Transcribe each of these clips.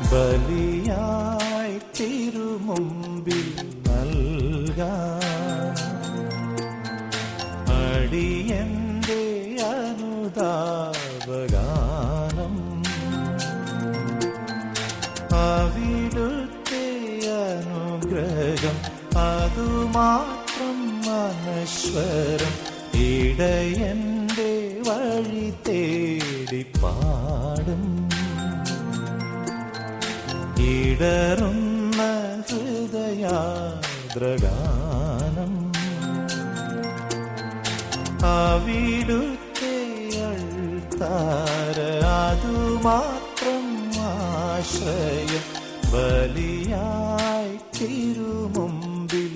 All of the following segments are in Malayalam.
ബലിയായി തിരുമുമ്പിൽ നൽകാൻ അടിയന്റെ അനുതാപഗാനം അവിടുത്തെ അനുഗ്രഹം അതുമാത്രം അനശ്വരം ഇടയന്റെ വഴി തേടി പാടും ഇടറുന്ന ഹൃദയാദ്രഗാനം അവിടുത്തെ അൾത്താര അതുമാത്രം ആശ്രയം ബലിയായി തിരുമുമ്പിൽ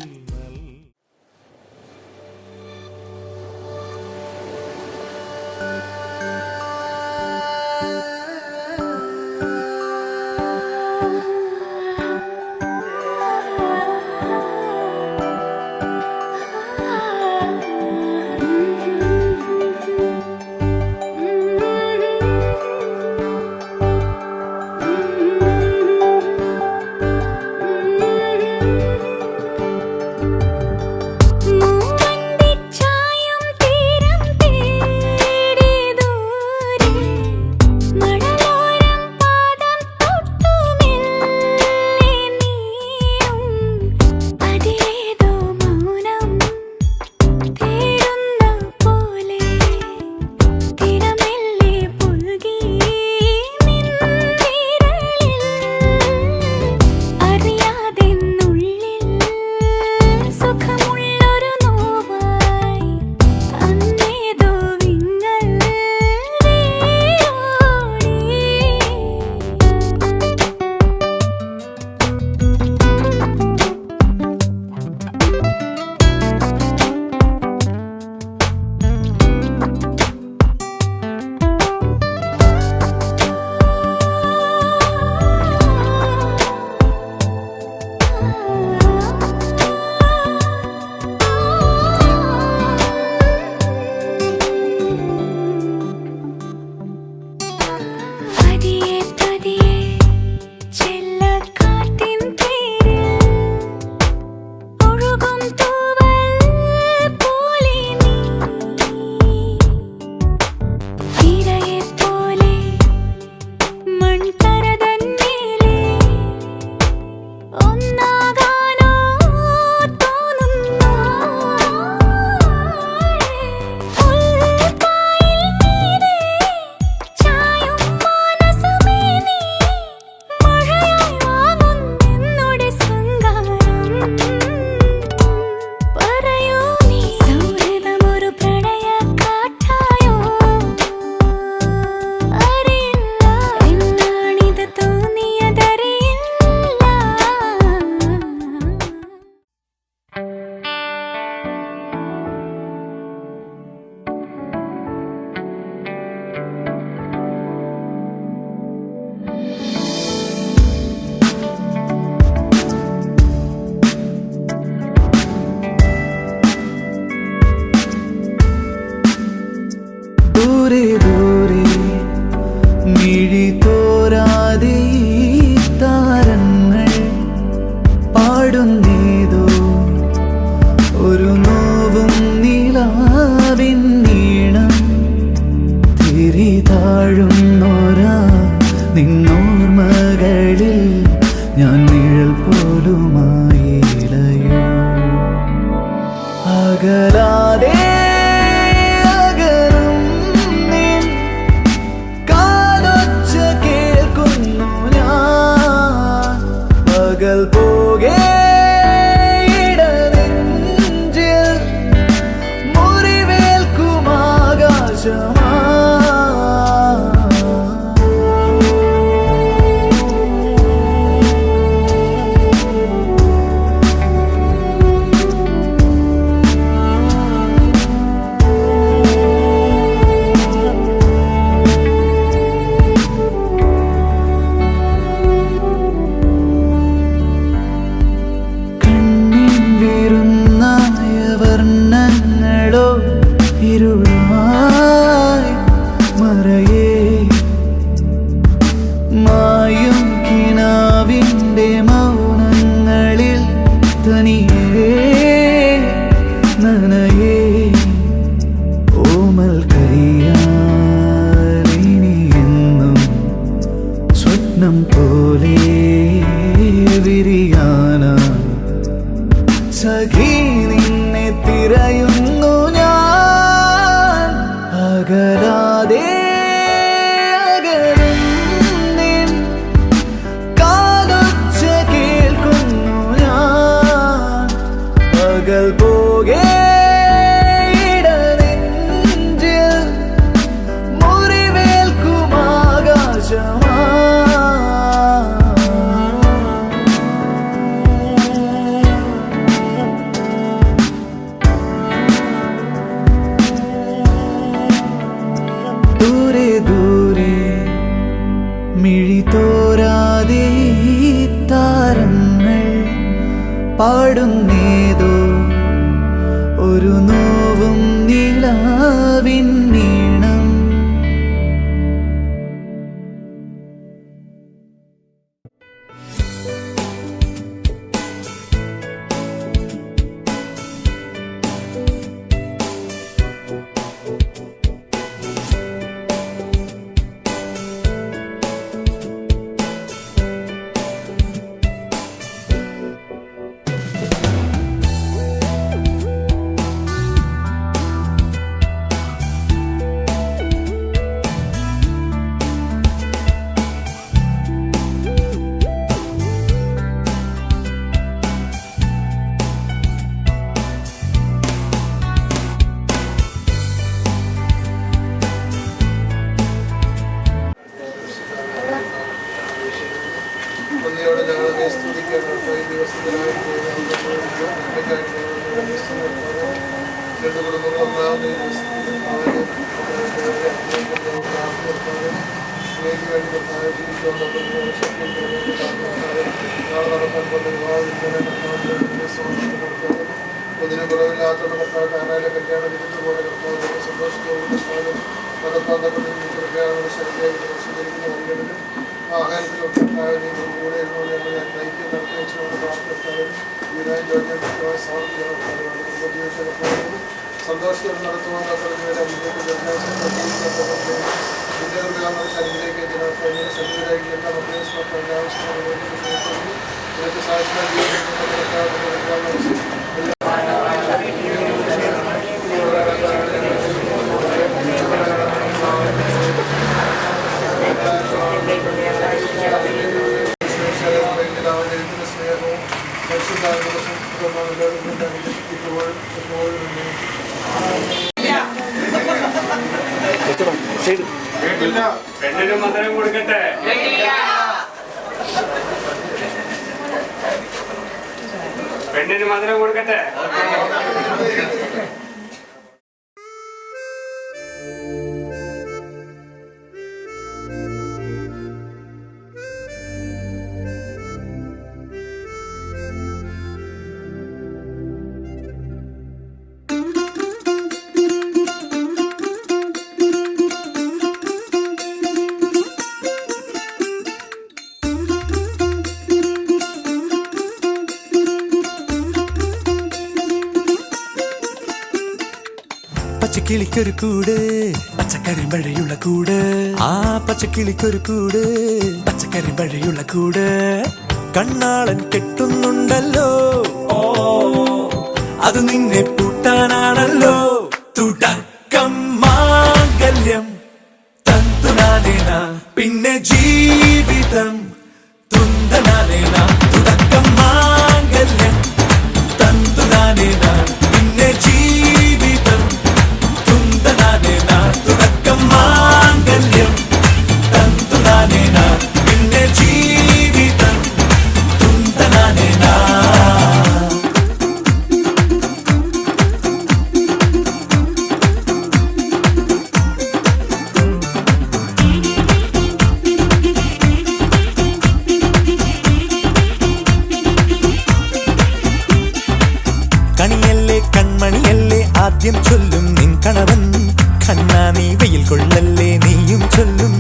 ദൂരെ ദൂരെ മിഴി തോരാതെ താരങ്ങൾ പാടുന്നേതോ ഒരു നോവും നിലാവിൻ നീണം തിരി താഴുന്നോരാ നിന്നോർമകളിൽ ഞാൻ നിഴൽ പോലുമായിലയോ അകലാതെ പോകെ ഇടനെഞ്ചിൽ മുറിവേൽക്കുമാകാശമാ പാടുന്നേതോ ഒരു നോവും നിലാവിൻ നീണം. ഞങ്ങളെ സ്തുതിക്കാനായിട്ട് ഈ ദിവസത്തിനായിട്ട് രണ്ട് കുടുംബങ്ങൾ ഒന്നാമത് ഈ ദിവസത്തിൽ വേണ്ടി ജീവിച്ചുകൊണ്ടപ്പോൾ നാളെ നടക്കാൻ പോലെ ഒന്നിനും കുറവില്ലാത്തവരുടെ കർത്താവ് കാനായിലെ കല്യാണം വിരുദ്ധ പോലെ കർത്താവ് സന്തോഷത്തോടും കർത്താവ് നടത്താൻ തക്കത്തിൽ ശരീരമായി സ്വീകരിക്കുന്ന വഴികളിലും ആഹാരത്തിലും കർത്താവ് നിങ്ങൾ കൂടെ ഇരുന്നുകൊണ്ട് ഞങ്ങൾ നയിക്കാൻ നടത്തിച്ചുകൊണ്ട് പ്രാർത്ഥിക്കാനും ഇതിനായി ജോലിയാൻ കർത്താവ് സാധിക്കുന്ന ജീവിതത്തെ കർത്താവ് സന്തോഷത്തോടെ നടത്തുവാൻ കർത്താവിനെ ശരീരത്തിലേക്ക് എങ്ങനെ സന്നിധിയിലേക്ക് എല്ലാ മധ്യസ്ഥ ആവശ്യമായ ഇതിനൊക്കെ സാധിക്കുന്ന ജീവിതത്തിൽ സ്നേഹവും പെണ്ണിന് മധുരം കൊടുക്കട്ടെ. പെണ്ണിന് മധുരം കൊടുക്കട്ടെ. പച്ചക്കിളിക്കൊരു കൂട് പച്ചക്കറി മഴയുള്ള കൂട്, ആ പച്ചക്കിളിക്കൊരു കൂട് പച്ചക്കറി മഴയുള്ള കൂട്. കണ്ണാളൻ കെട്ടുന്നുണ്ടല്ലോ, അത് നിന്നെ പൂട്ടാനാണല്ലോ. തുടക്കം മാംഗല്യം തന്തുനാനേന, പിന്നെ ജീവിതം തുന്തനാനേന. തുടക്കം മാംഗല്യം തന്തുനാനേന, പിന്നെ ജീവിതം തുന്തനാനേന. തുടക്കം മാംഗല്യം തന്തുനാനേന, പിന്നെ ജീവിതം തുന്തനാനേന. കണിയല്ലേ കൺമണിയല്ലേ ആദ്യം ചൊല്ലും നിൻ കണവൻ, കണ്ണാ നീ വെയിൽ കൊള്ളല്ലേ നീയും ചൊല്ലും.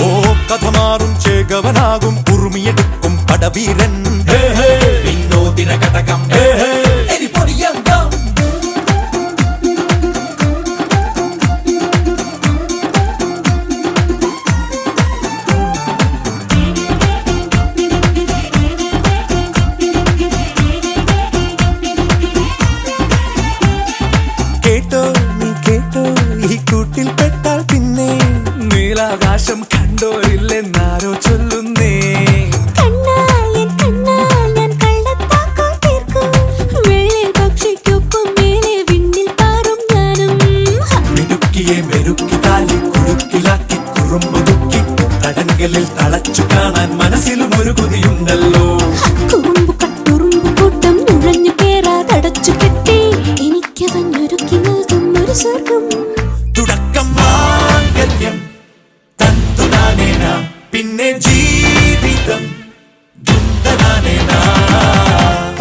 ഓ കഥ മാറും ചേകവനാകും ഉറുമിയെടുക്കും പടവീരൻ, വിനോദിന ഘടകം എരിപൊടിയങ്കം. കേട്ടോ നീ കേട്ടോ, ഈ കൂട്ടിൽ പെട്ടാൽ പിന്നെ നീലാകാശം കണ്ടോരില്ലെന്നാരോ ചൊല്ലുന്നേ. കണ്ണായൻ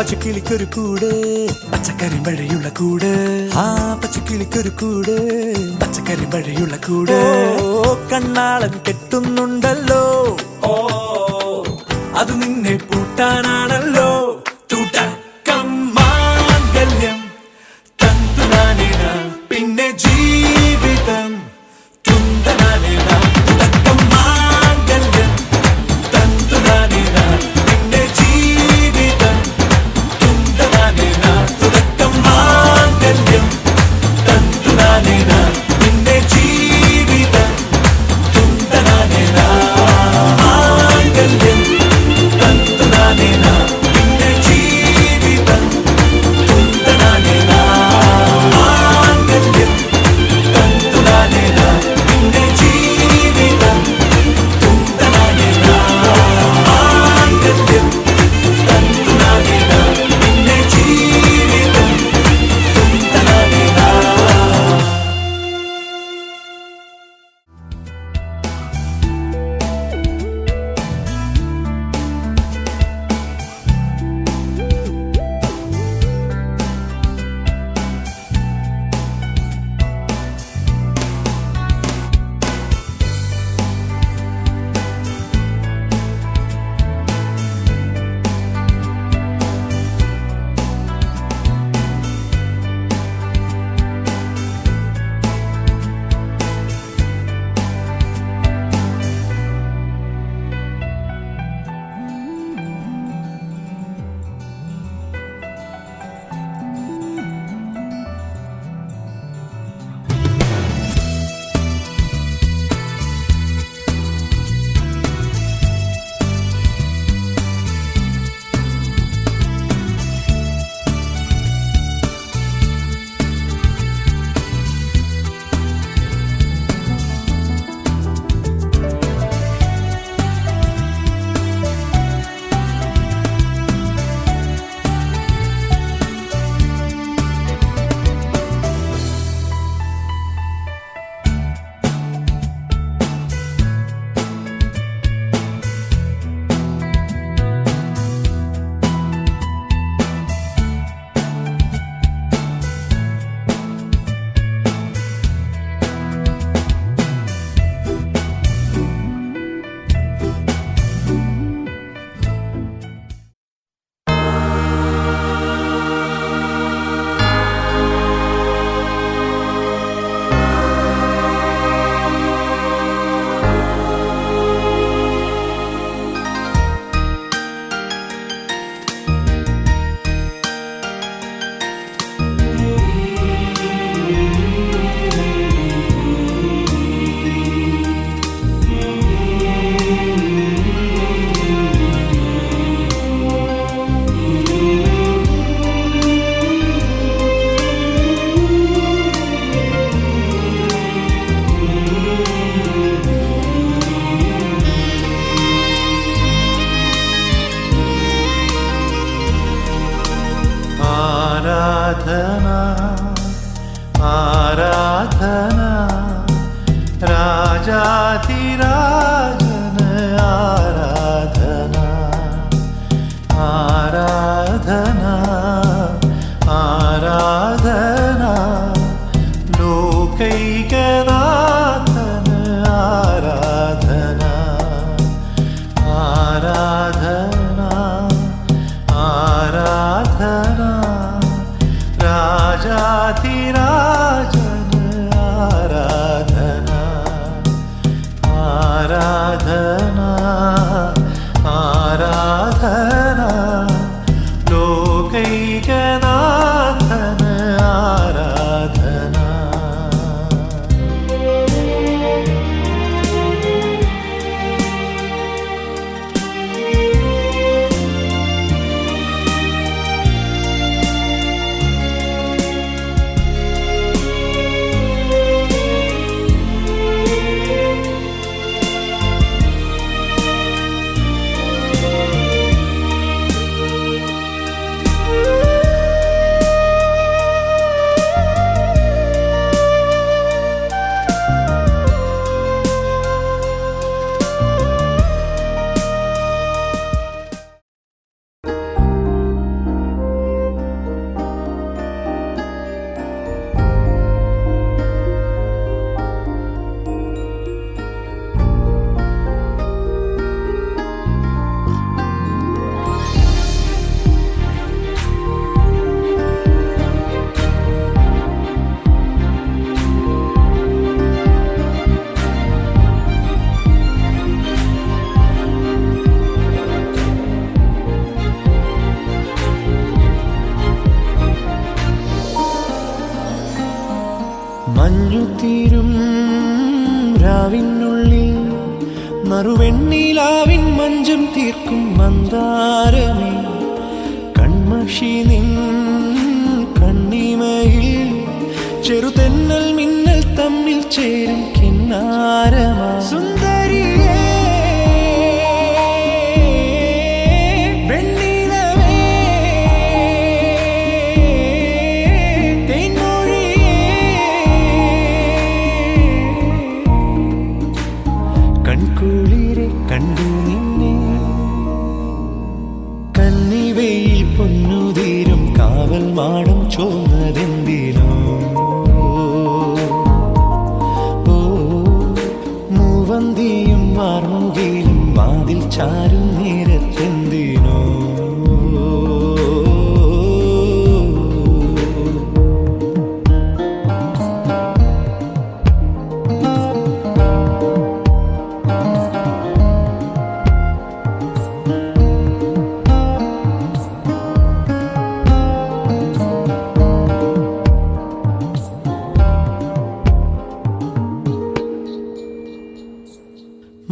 പച്ചക്കിളിക്കൊരു കൂട് പച്ചക്കറി മഴയുള്ള കൂട് ആ പച്ചക്കിളിക്കൊരു കൂട് പച്ചക്കറി മഴയുള്ള കൂട് കണ്ണാളൻ കെട്ടുന്നുണ്ടല്ലോ ഓ അത് നിന്നെ പൂട്ടാനാണല്ലോ തുടക്കം മാംഗല്യം തന്തുനാനേന പിന്നെ ജീവിതം തുന്തനാനേന തുടക്കം മാംഗല്യം തന്തുനാനേന പിന്നെ ജീവിതം തുന്തനാനേന തുടക്കം മാംഗല്യം തന്തുനാനേന പിന്നെ ജീവിതം തുന്തനാനേന മാംഗല്യം തന്തുനാനേന പിന്നെ ജീവിതം തുന്തനാനേന മാംഗല്യം തന്തുനാനേന പിന്നെ ജീവിതം തുന്തനാനേന മാംഗല്യം തന്തുനാനേന പിന്നെ ജീവിതം തുന്തനാനേന. ആരാധന ആരാധന രാജാധിരാജന് ആരാധന ആരാധന ആരാധന ലോകൈകനാഥന് ആരാധന ആരാധന ആരാധന രാജാധിരാജന് ആരാധന ആരാധന ആരാധന ലോകൈകനാഥന് ആരാധന. തീരും രാവിനുള്ളിൽ നറുവെണ്ണിലാവിൻ മഞ്ചം തീർക്കും മന്ദാരമേ കൺമഷി നിൻ കണ്ണിമയിൽ ചെറുതെന്നൽ മിന്നൽ തമ്മിൽ ചേരും കിന്നാരമാ സുന്ദരിയേ വെണ്ണിലവേ തേൻമൊഴിയേ കൺകുളിരെ കണ്ടു നിന്നെ കന്നിവയിൽ പൊന്നുതീരും കാവൽ മാടം ചോന്നതെന്തിനോ മൂവന്തിയും വാർമുകിലും വാതിൽ ചാരും നേരത്തെന്തിനോ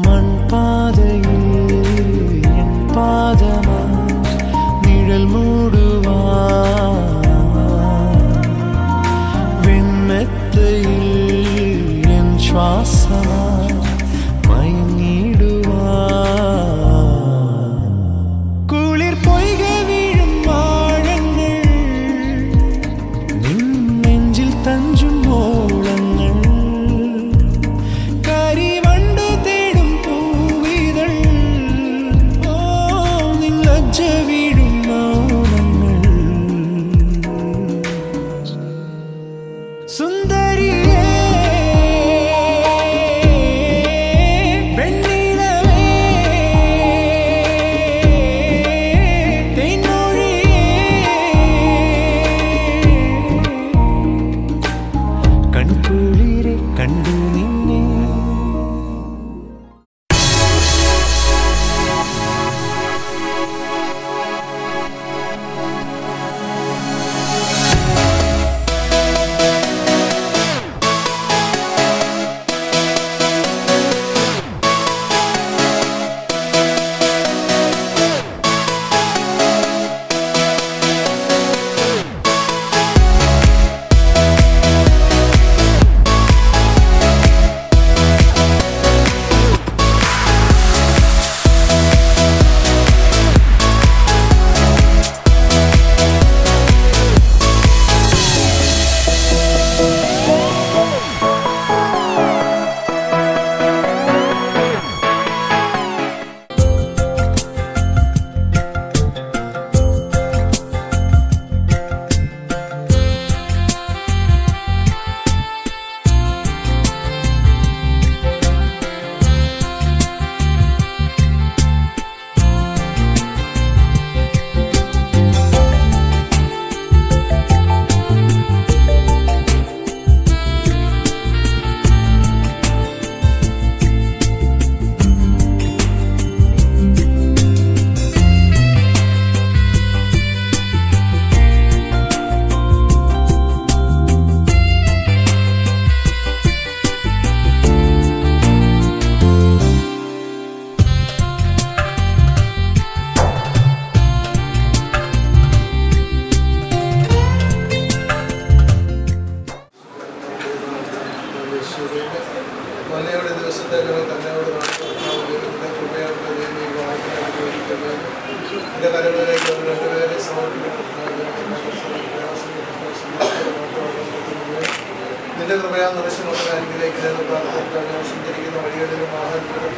മൺപാതയിൽ എൻ പാദമാ നിഴൽ മൂടുവാ വെണ്മെത്തയിൽ എൻ ശ്വാസമാ മയങ്ങിടുവാ കുളിർ പൊയ്ക വീഴും ആഴങ്ങൾ നിൻ നെഞ്ചിൽ തഞ്ചും ഓളങ്ങൾ കരിവണ്ട് തേടും പൂവിതൾ ഓ നിൻ ലജ്ജ വീടും മൗനങ്ങൾ സുന്ദരിയേ വെണ്ണിലവേ തേൻമൊഴിയേ കൺകുളിരെ കണ്ടു നിന്നെ മലയുടെ ദിവസത്തെ തന്നോട് കൃപയുടെ എൻ്റെ കരകളിലേക്ക് രണ്ടുപേരെ നിന്റെ കൃപയാ നിറച്ചുകൊണ്ട് അനുഗ്രഹിക്കുന്നതെന്ന് പ്രാർത്ഥിക്കാൻ ഞാൻ സഞ്ചരിക്കുന്ന വഴികളിലും ആഹാരത്തിലും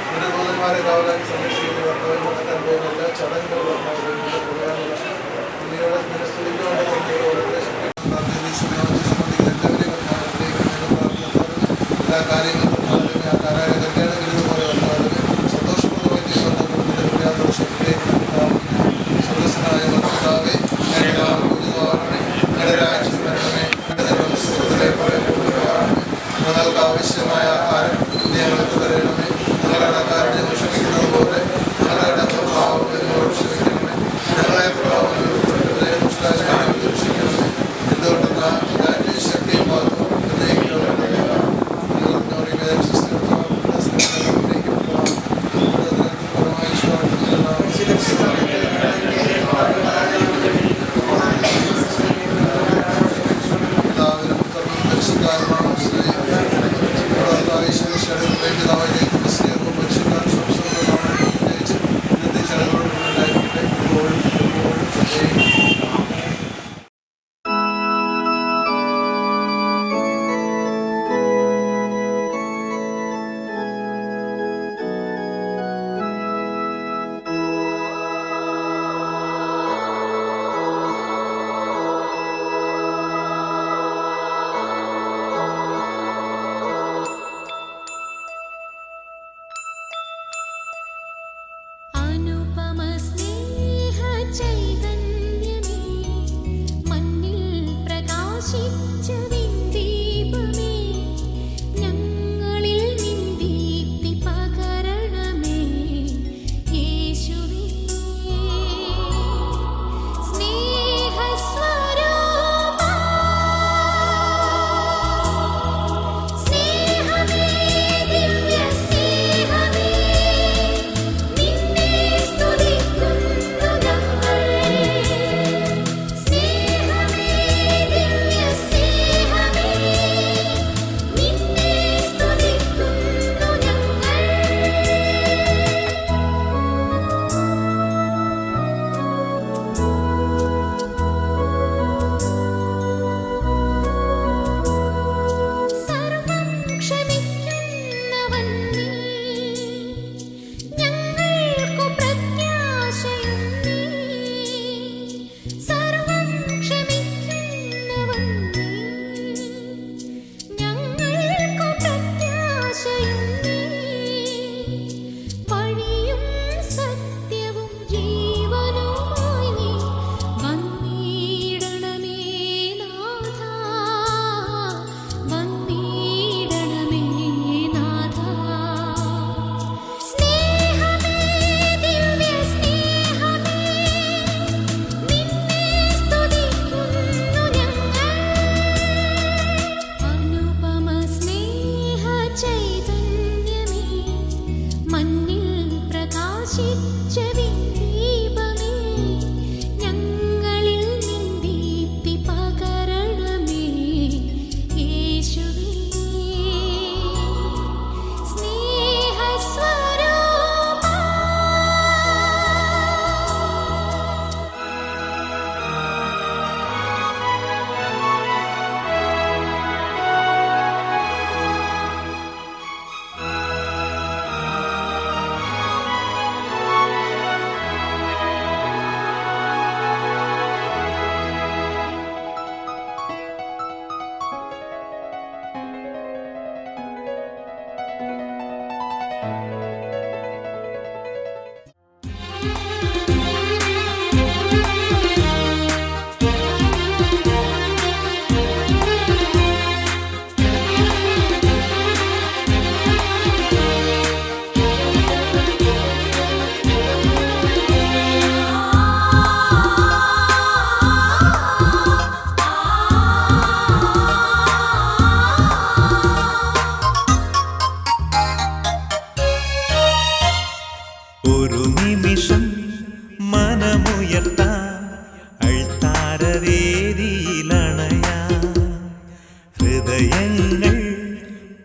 നിന്റെ ദൂതന്മാരെ കാവലാക്കി സംരക്ഷിക്കുന്ന നടത്താൻ പോകുന്ന എല്ലാ ചടങ്ങുകളും നിന്റെ കൃപയാ നിറച്ചു നിന്നോട് നിന്നെ സ്തുതിക്കുവാനുള്ള എല്ലാ കാര്യങ്ങളും ആ കാരായ കല്യാണങ്ങളിൽ പോലെ വന്നാലും സന്തോഷപ്രദമായി സദസ്സനായ ഭർത്താവെ ഞങ്ങളുടെ രാജ്യം വരണമേ ഞങ്ങൾക്ക് ആവശ്യമായ ആഹാരം ഞങ്ങൾക്ക് തരണമേ ഞങ്ങളുടെ കടക്കാരുടെ ക്ഷമിക്കുന്നത് പോലെ ഞങ്ങളുടെ പ്രഭാവം ക്ഷമിക്കണമേ ഞങ്ങളെ പ്രഭാവം ക്ഷമിക്കണമേ എന്തുകൊണ്ടെന്നാൽ ശക്തിയും ദീപമേ ഞങ്ങളിൽ നിൻ ദീപ്തി പകരണമേ യേശുവേ സ്നേഹസ്വരൂപാ ഒരു നിമിഷം മനമുയർത്താം അൾത്താരവേദിയിലണയാം ഹൃദയങ്ങൾ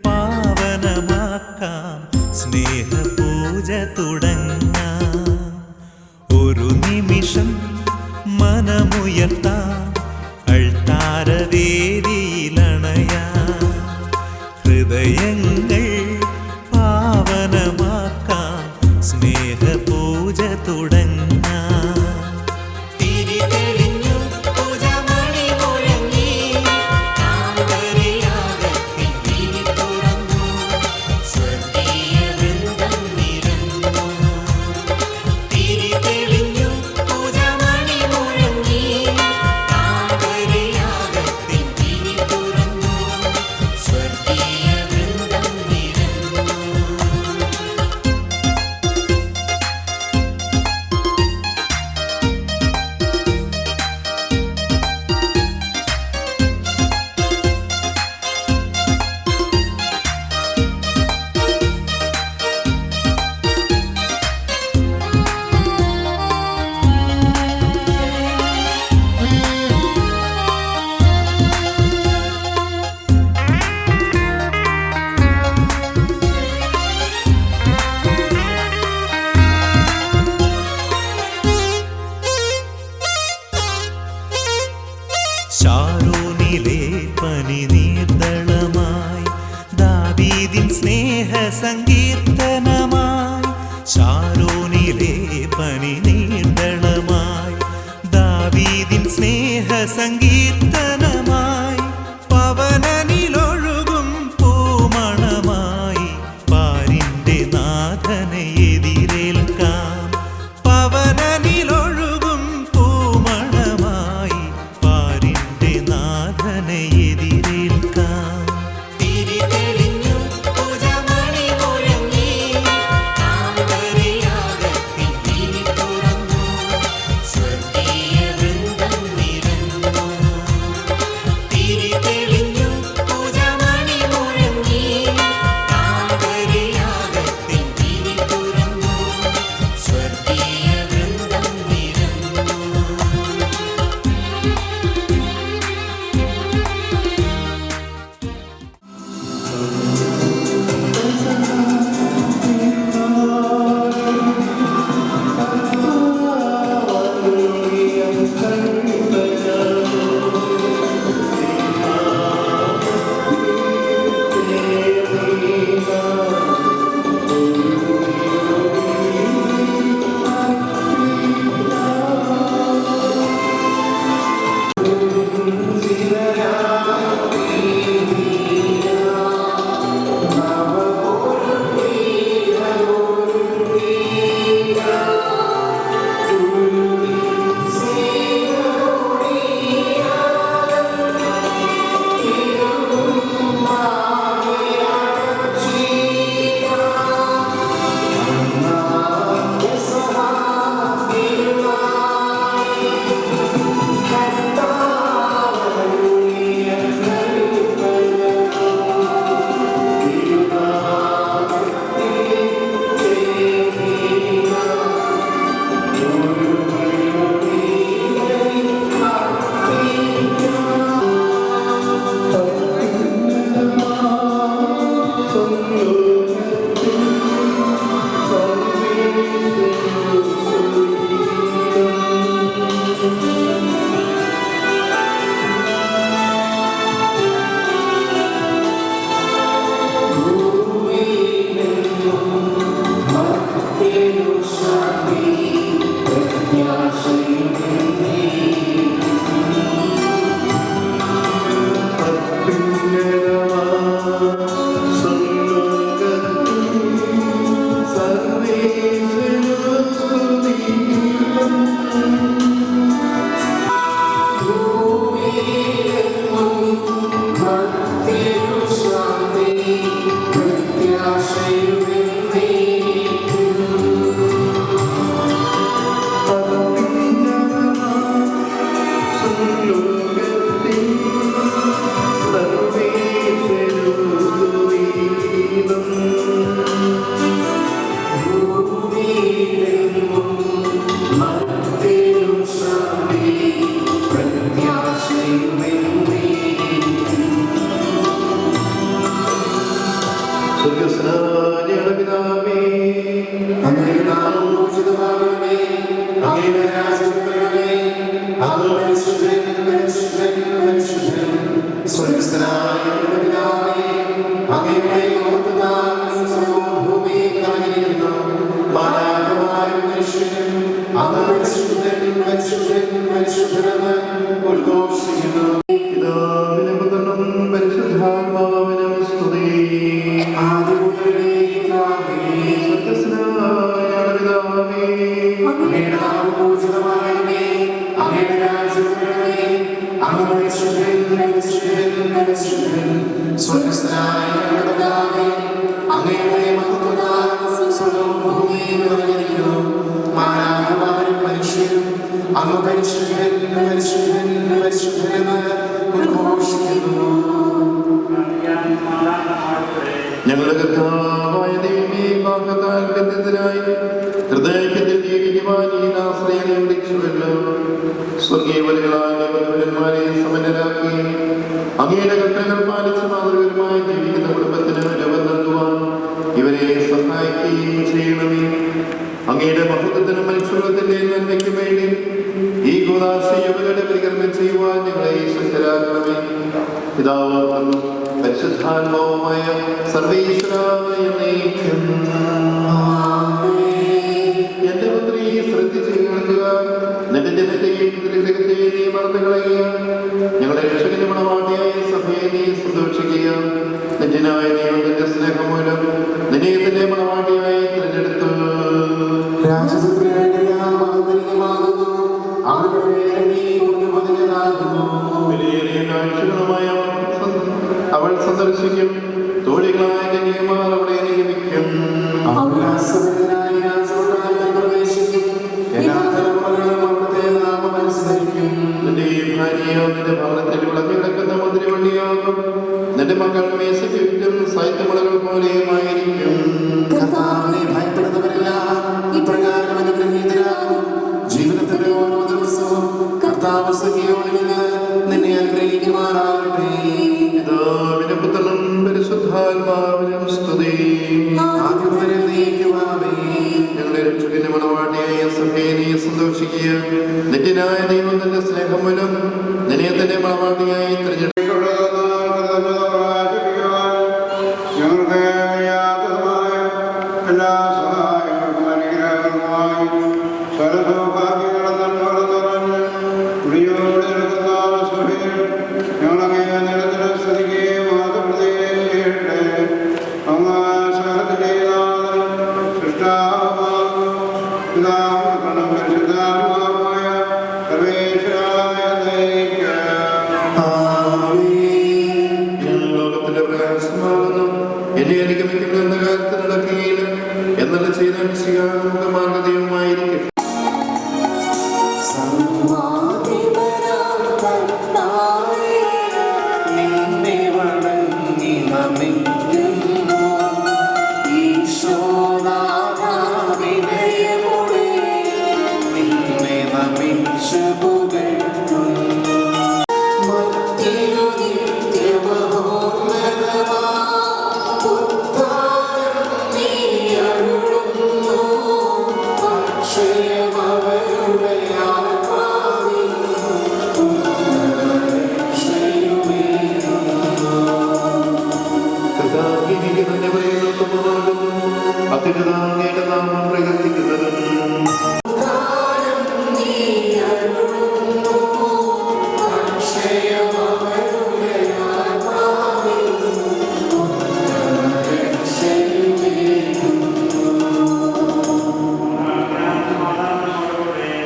പാവനമാക്കാം സ്നേഹപൂജ തുടങ്ങാം ഒരു നിമിഷം മനമുയർത്താം അൾത്താരവേദിയിലണയാം ഹൃദയങ്ങൾ പാവനമാക്കാം സ്നേഹപൂജ തുടങ്ങാം തിരി തെളിഞ്ഞു പൂജമണി മുഴങ്ങി താമരയാകത്തിൽ തിരി തുറന്നു സ്വർഗീയ വൃന്ദം നിരന്നു തിരി തെളിഞ്ഞു പൂജമണി മുഴങ്ങി താമരയാകത്തിൽ തിരി തുറന്നു സ്വർഗീയ വൃന്ദം നിരന്നു ശാരോനിലെ പനിനീർദളമായി ദാവീദിൻ സ്നേഹസങ്കീർത്തനമായി ശാരോനിലെ പനിനീർദളമായി ദാവീദിൻ സ്നേഹസങ്കീർത്തനമായി പവനനിലൊഴുകും പൂമണമായി പാരിന്റെ നാഥനെ എതിരേൽക്കാം പവനനിലൊഴുകും പൂമണമായി പാരിന്റെ നാഥനെ എതിരേൽക്കാം തിരി തെളിഞ്ഞു പൂജമണി മുഴങ്ങി താമരയാകത്തിൽ തിരി തുറന്നു സ്വർഗീയ വൃന്ദം നിരന്നു ഞങ്ങളുടെ കർത്താവായ ദൈവമേ, വാഗ്ദത്താൽ ബന്ധിതരായി ഹൃദയത്തിൽ ജീവിക്കുവാൻ ഈ ആശ്രയം വിളിച്ചുവല്ലോ. സ്വർഗീയവരുകളായ ദേവന്മാരെ സമന്വരാക്കി അങ്ങയുടെ കൽപ്പനകൾ പാലിച്ച് മാതൃകരമായി ജീവിക്കുന്ന കുടുംബത്തിന് രൂപം നൽകുവാൻ ഇവരെ സഹായിക്കുകയും ചെയ്യണമേ. അങ്ങയുടെ മഹത്വത്തിനും മനുഷ്യത്തിന്റെ നന്മയ്ക്കും വേണ്ടി ഈ കൂദാശയുടെ പരികർമ്മം ചെയ്യുവാൻ ഞങ്ങളെ ശക്തരാക്കണമേ. പിതാവും പരിശുദ്ധാത്മാവുമായ സർവേശ്വരായ എന്റെ പുത്രി ശ്രദ്ധിച്ചു കേൾക്കുക. നിന്റെ ജനത്തെയും ഗ്രഹത്തെയും നീ മറന്നു കളയുക. ഞങ്ങളുടെ രക്ഷകന്റെ മണവാട്ടിയായ സഭയെ നീ സന്തോഷിക്കുക. നെറ്റിനായ ദൈവത്തിന്റെ സ്നേഹം മൂലം നിന്നെ തന്നെ മണവാട്ടിയായി തിരഞ്ഞെടുത്തു. അവൾ സന്ദർശിക്കും. തോഴികളായ കന്യകമാർ അവളെ അനുഗമിക്കും. നിന്റെ ഭാര്യ നിന്റെ ഭവനത്തിൽ വിളഞ്ഞു കിടക്കുന്ന മുന്തിരിവള്ളിയാകും. നിന്റെ മക്കൾ മേശയ്ക്ക് ചുറ്റും സാഹിത്യമുളകൾ പോലെയുമായിരിക്കും. ജീവിതത്തിന്റെ ഓരോ ദിവസവും കർത്താവ് നിന്നെ അനുഗ്രഹിക്കുമാറാകട്ടെ. പിതാവിനും പുത്രനും പരിശുദ്ധാത്മാവിനും സ്തുതി. ഞങ്ങളുടെ രക്ഷകന്റെ മണവാട്ടിയായ സഭയെ നീ സന്തോഷിക്കുക. നിത്യനായ ദൈവം തന്റെ സ്നേഹം മൂലം നിന്നെ തന്നെ മണവാട്ടിയായി തിരഞ്ഞെടുത്തു. എന്നെ അനുഗമിക്കുന്ന എന്ന കാര്യത്തിൽ നടക്കുകയില്ല എന്നുള്ള ചെയ്ത മാർഗദൈവമായിരിക്കും. അത്യുന്നതങ്ങളുടെ നാമം പ്രകീർത്തിക്കുന്നതും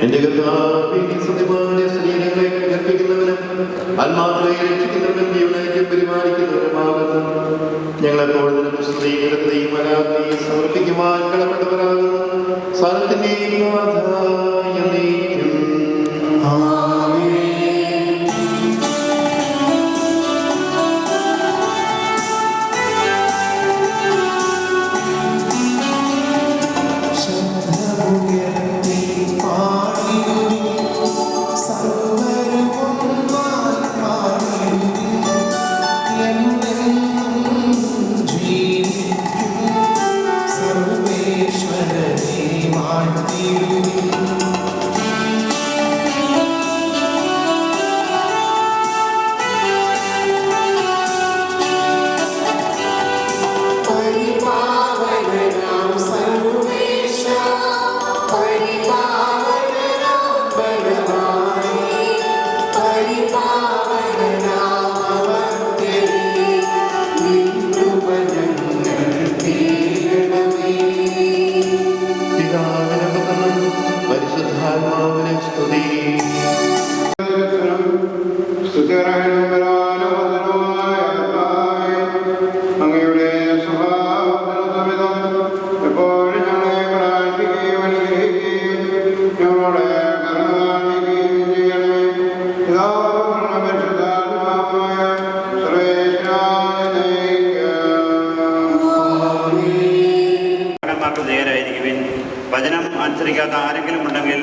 എന്റെ കർത്താവേ, സത്യമായ ശരീരങ്ങളെ കൽപ്പിക്കുന്നവനും ആത്മാക്കളെ രക്ഷിക്കുന്നവനും ജീവനേക്കും പരിപാലിക്കുന്നവരുമാകുന്നു. ഞങ്ങളെപ്പോഴും സ്ത്രീകളെയും അനാഥയും സമർപ്പിക്കുവാൻ കടപ്പെട്ടവരാകുന്നു. സാരത്തിന്റെയും നാഥായ നീക്കും. സർവേശ്വരനെ വാഴ്ത്തിടുവിൻ. പരിശുദ്ധാത്മാവിനെ സ്തുതി. അങ്ങയുടെ സ്വഭാവം എപ്പോഴും ഞങ്ങളെ പ്രാർത്ഥിക്കുകയും അനുഗ്രഹിക്കുകയും ഞങ്ങളുടെ കരുണാനിക്കുകയും ചെയ്യണമേ. പിതാവായ പരിശുദ്ധാത്മാവായ സർവേശ്വരായ ഭക്തന്മാർക്ക് നേരായിരിക്കുവിൻ. വചനം അനുസരിക്കാത്ത ആരെങ്കിലും ഉണ്ടെങ്കിൽ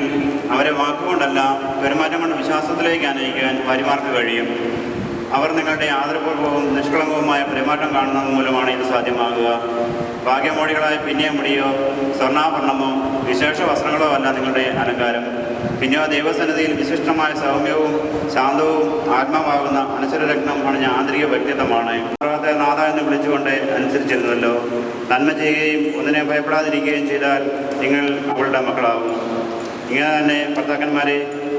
അവരെ വാക്കുകൊണ്ടല്ല പെരുമാറ്റം കൊണ്ട് വിശ്വാസത്തിലേക്ക് അനയിക്കാൻ ഭാര്യമാർക്ക് കഴിയും. അവർ നിങ്ങളുടെ ആദരപൂർവ്വവും നിഷ്കളങ്കവുമായ പെരുമാറ്റം കാണുന്നത് മൂലമാണ് ഇത് സാധ്യമാകുക. ഭാഗ്യമോടികളായ പിന്നെയ മുടിയോ സ്വർണ്ണാഭരണമോ വിശേഷ വസ്ത്രങ്ങളോ അല്ല നിങ്ങളുടെ അലങ്കാരം. പിന്നെയോ ദൈവസന്നിധിയിൽ വിശിഷ്ടമായ സൗമ്യവും ശാന്തവും ആത്മാവാകുന്ന അനശ്വരരത്നം അണിഞ്ഞ ആന്തരിക വ്യക്തിത്വമാണ്. സർവത്തെ നാഥ എന്ന് വിളിച്ചുകൊണ്ട് അനുസരിച്ചിരുന്നല്ലോ. നന്മ ചെയ്യുകയും ഒന്നിനെ ഭയപ്പെടാതിരിക്കുകയും ചെയ്താൽ നിങ്ങൾ അവളുടെ മക്കളാവും. ഇങ്ങനെ തന്നെ ഭർത്താക്കന്മാരെ,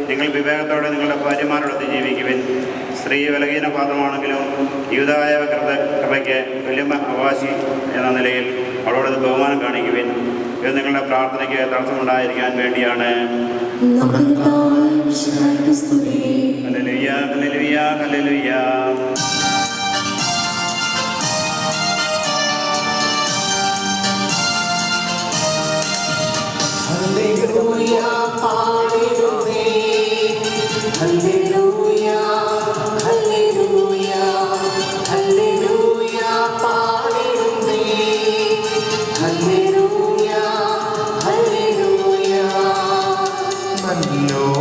നിങ്ങൾ വിവേകത്തോടെ നിങ്ങളുടെ ഭാര്യമാരോടൊത്ത് ജീവിക്കുവിൻ. സ്ത്രീ ബലഹീന പാത്രമാണെങ്കിലും യുവതായ കൃപയ്ക്ക് തുല്യ അവകാശി എന്ന നിലയിൽ അവളോടത് ബഹുമാനം കാണിക്കുവിൻ. ഇത് നിങ്ങളുടെ പ്രാർത്ഥനയ്ക്ക് തടസ്സമുണ്ടായിരിക്കാൻ വേണ്ടിയാണ്. Hallelujah, hallelujah, hallelujah.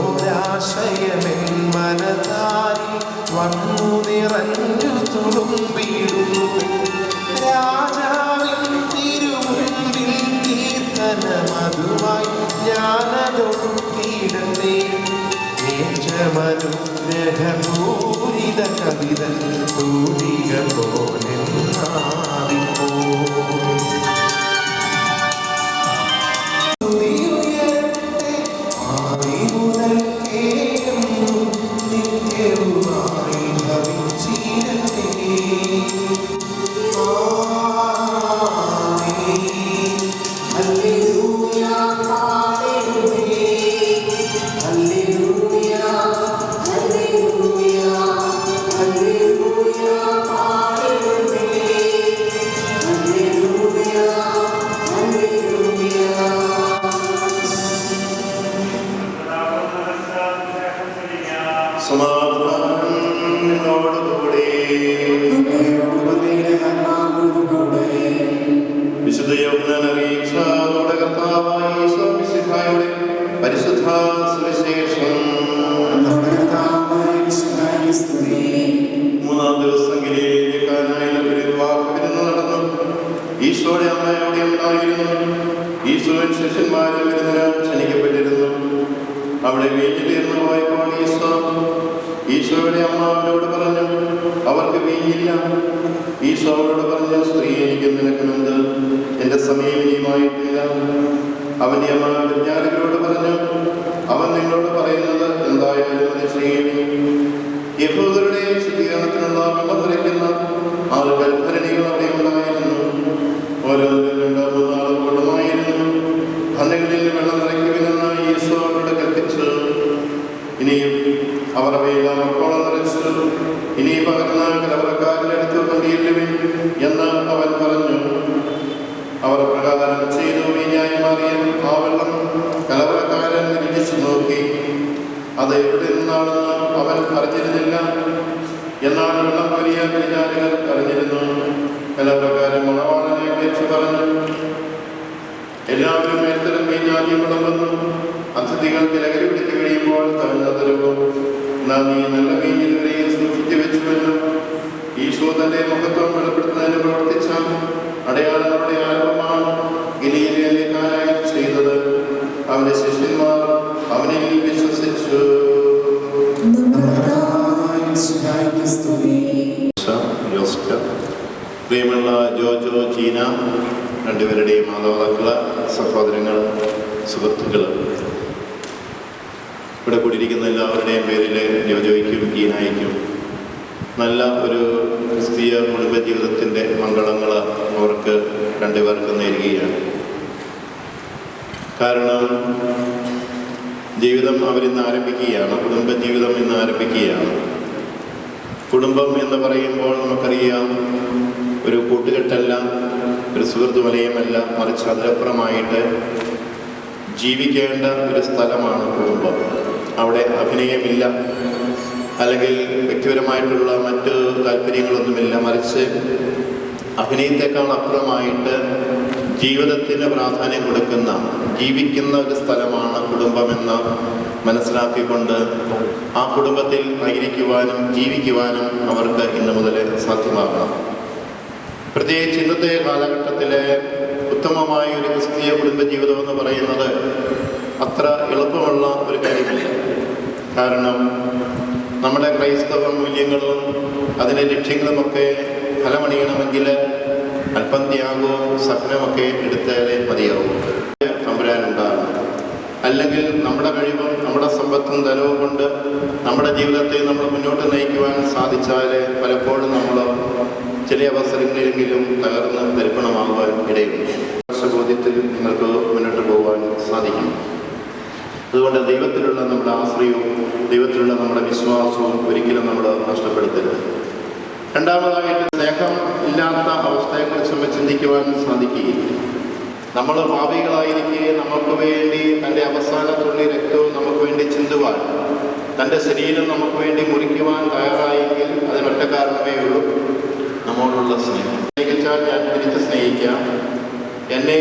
നല്ലോരാശയമെൻ മനതാരിൽ വന്നു നിറഞ്ഞു തുളുമ്പിടുന്നു. രാജാവിൻ തിരുമുൻപിൽ കീർത്തനമതുമായി ഞാനതൊടുക്കിയിടുന്നേ. ഏറ്റമനുഗ്രഹപൂരിത കവിത തൂലിക പോലെ നാദിപ്പോ. വിശുദ്ധ യോഹന്നാൻ അറിയിച്ച നമ്മുടെ കർത്താവായ യേശു മിശിഹായുടെ പരിശുദ്ധ സുവിശേഷം. മൂന്നാം ദിവസം ഗലീലയിലെ കാനായിലെ ഒരു വിവാഹ വിരുന്ന് നടന്നു. ഈശോയുടെ അമ്മ അവിടെ ഉണ്ടായിരുന്നു. ഈശോയും ശിഷ്യന്മാരും വിരുന്നിന് ക്ഷണിക്കപ്പെട്ടിരുന്നു. അവിടെ വീഞ്ഞു തീർന്നു പോയപ്പോൾ ഈശോയുടെ അമ്മ അവരോട് പറഞ്ഞു, അവർക്ക് വീഞ്ഞില്ല. ഈശോ അവരോട് പറഞ്ഞു, സ്ത്രീ, എനിക്ക് നിനക്കുമെന്ത്? എൻ്റെ സമയം ഇനിയുമായിട്ടില്ല. അവൻ്റെ അമ്മ വിജ്ഞാനികളോട് പറഞ്ഞു, അവൻ നിങ്ങളോട് പറയുന്നത് എന്തായാലും അത് ചെയ്യും. യഹൂദരുടെ ശുദ്ധീകരണത്തിനുള്ള വെള്ളം നിറയ്ക്കുന്ന 6 കൽഭരണികൾ അവിടെ ഉണ്ടായിരുന്നു. ഓരോന്നിലും 2-3 ആൾ കൊള്ളുമായിരുന്നു. ഭരണികളിൽ വെള്ളം നിറയ്ക്കുമെന്ന് ഈശോ അവരോട് കൽപ്പിച്ചു. ഇനിയും അവർ അവയെല്ലാം അപ്പോളം നിറച്ചു. ഇനി പകർന്ന കലവറക്കാരൻ്റെ അടുത്ത് കൊണ്ടിരുവിൻ എന്ന് അവൻ പറഞ്ഞു. അവർ പ്രകാരം ചെയ്തു. വീഞ്ഞായി മാറിയ ആ വെള്ളം കലവറക്കാരൻ രുചിച്ചു നോക്കി. അത് എവിടെ നിന്നാണെന്ന് അവൻ അറിഞ്ഞിരുന്നില്ല. എന്നാൽ വെള്ളം വലിയ വിചാരികൾ അറിഞ്ഞിരുന്നു. കലവറക്കാരൻ മണവാളനെ വിളിച്ചു പറഞ്ഞു, എല്ലാവരും മേൽത്തരം വീഞ്ഞാദ്യം വിളമ്പുന്നു. അതിഥികൾക്ക് ലഹരി പിടിച്ചു കഴിയുമ്പോൾ തന്ന തരവും നാം ഈ നല്ല വീഞ്ഞിതുവരെയും സൂക്ഷിച്ചു വെച്ചുവല്ലോ. ഈശോ തന്റെ മഹത്വം വെളിപ്പെടുത്തുന്നതിന് പ്രവർത്തിച്ച അടയാളങ്ങളുടെ ആരംഭമാണ് ഗലീലയിലെ കാനായിൽ ചെയ്തത്. അവന്റെ ശിഷ്യന്മാർ അവനിൽ വിശ്വസിച്ചു. പ്രിയമുള്ള ജോജോ, ചീന, രണ്ടുപേരുടെയും മാതാപിതാക്കള്, സഹോദരങ്ങൾ, സുഹൃത്തുക്കൾ, ഇവിടെ കൂടിയിരിക്കുന്ന എല്ലാവരുടെയും പേരിൽ ജോജോയ്ക്കും ജീനായ്ക്കും നല്ല ഒരു ക്രിസ്തീയ കുടുംബജീവിതത്തിൻ്റെ മംഗളങ്ങൾ അവർക്ക് രണ്ടുപേർക്കും നേരുകയാണ്. കാരണം ജീവിതം അവരിന്ന് ആരംഭിക്കുകയാണ്. കുടുംബ ജീവിതം ഇന്ന് ആരംഭിക്കുകയാണ്. കുടുംബം എന്ന് പറയുമ്പോൾ നമുക്കറിയാം, ഒരു കൂട്ടുകെട്ടല്ല, ഒരു സുഹൃത്ത് വലയമല്ല, മറിച്ച് അതിലപ്പുറമായിട്ട് ജീവിക്കേണ്ട ഒരു സ്ഥലമാണ് കുടുംബം. അവിടെ അഭിനയമില്ല, അല്ലെങ്കിൽ വ്യക്തിപരമായിട്ടുള്ള മറ്റ് താല്പര്യങ്ങളൊന്നുമില്ല, മറിച്ച് അഭിനയത്തെക്കാൾ അപ്പുറമായിട്ട് ജീവിതത്തിന് പ്രാധാന്യം കൊടുക്കുന്ന, ജീവിക്കുന്ന ഒരു സ്ഥലമാണ് കുടുംബമെന്ന് മനസ്സിലാക്കിക്കൊണ്ട് ആ കുടുംബത്തിൽ ആയിരിക്കുവാനും ജീവിക്കുവാനും അവർക്ക് ഇന്നു മുതൽ സാധ്യമാകണം. പ്രത്യേകിച്ച് ഇന്നത്തെ കാലഘട്ടത്തിലെ ഉത്തമമായ ഒരു ക്രിസ്തീയ കുടുംബജീവിതം എന്ന് പറയുന്നത് അത്ര എളുപ്പമുള്ള ഒരു കാര്യമല്ല. കാരണം നമ്മുടെ ക്രൈസ്തവ മൂല്യങ്ങളും അതിൻ്റെ ലക്ഷ്യങ്ങളുമൊക്കെ ഫലമണിയണമെങ്കിൽ അല്പം ത്യാഗവും സഹനമൊക്കെ എടുത്താലേ മതിയാവും. തമ്പുരാനുണ്ടാകും. അല്ലെങ്കിൽ നമ്മുടെ കഴിവും നമ്മുടെ സമ്പത്തും ധനവും കൊണ്ട് നമ്മുടെ ജീവിതത്തെ നമ്മൾ മുന്നോട്ട് നയിക്കുവാൻ സാധിച്ചാൽ പലപ്പോഴും നമ്മൾ ചില അവസരങ്ങളിലെങ്കിലും തകർന്ന് തരിപ്പണമാകുവാൻ ഇടയുണ്ട്. ബോധ്യത്തിൽ നിങ്ങൾക്ക് മുന്നോട്ട് പോകാൻ സാധിക്കും. അതുകൊണ്ട് ദൈവത്തിലുള്ള നമ്മുടെ ആശ്രയവും ദൈവത്തിലുള്ള നമ്മുടെ വിശ്വാസവും ഒരിക്കലും നമ്മൾ നഷ്ടപ്പെടുത്തരുത്. രണ്ടാമതായിട്ട്, സ്നേഹം ഇല്ലാത്ത അവസ്ഥയെക്കുറിച്ച് നമ്മൾ ചിന്തിക്കുവാൻ സാധിക്കുകയില്ല. നമ്മൾ പാപികളായിരിക്കെ നമുക്ക് വേണ്ടി തൻ്റെ അവസാന തുള്ളി രക്തവും നമുക്ക് വേണ്ടി ചിന്തുവാൻ, തൻ്റെ ശരീരം നമുക്ക് വേണ്ടി മുറിക്കുവാൻ തയ്യാറായെങ്കിൽ അതിനൊറ്റ കാരണമേ ഉള്ളൂ, നമ്മോടുള്ള സ്നേഹം. സ്നേഹിച്ചാൽ ഞാൻ തിരിച്ച് സ്നേഹിക്കാം, എന്നെ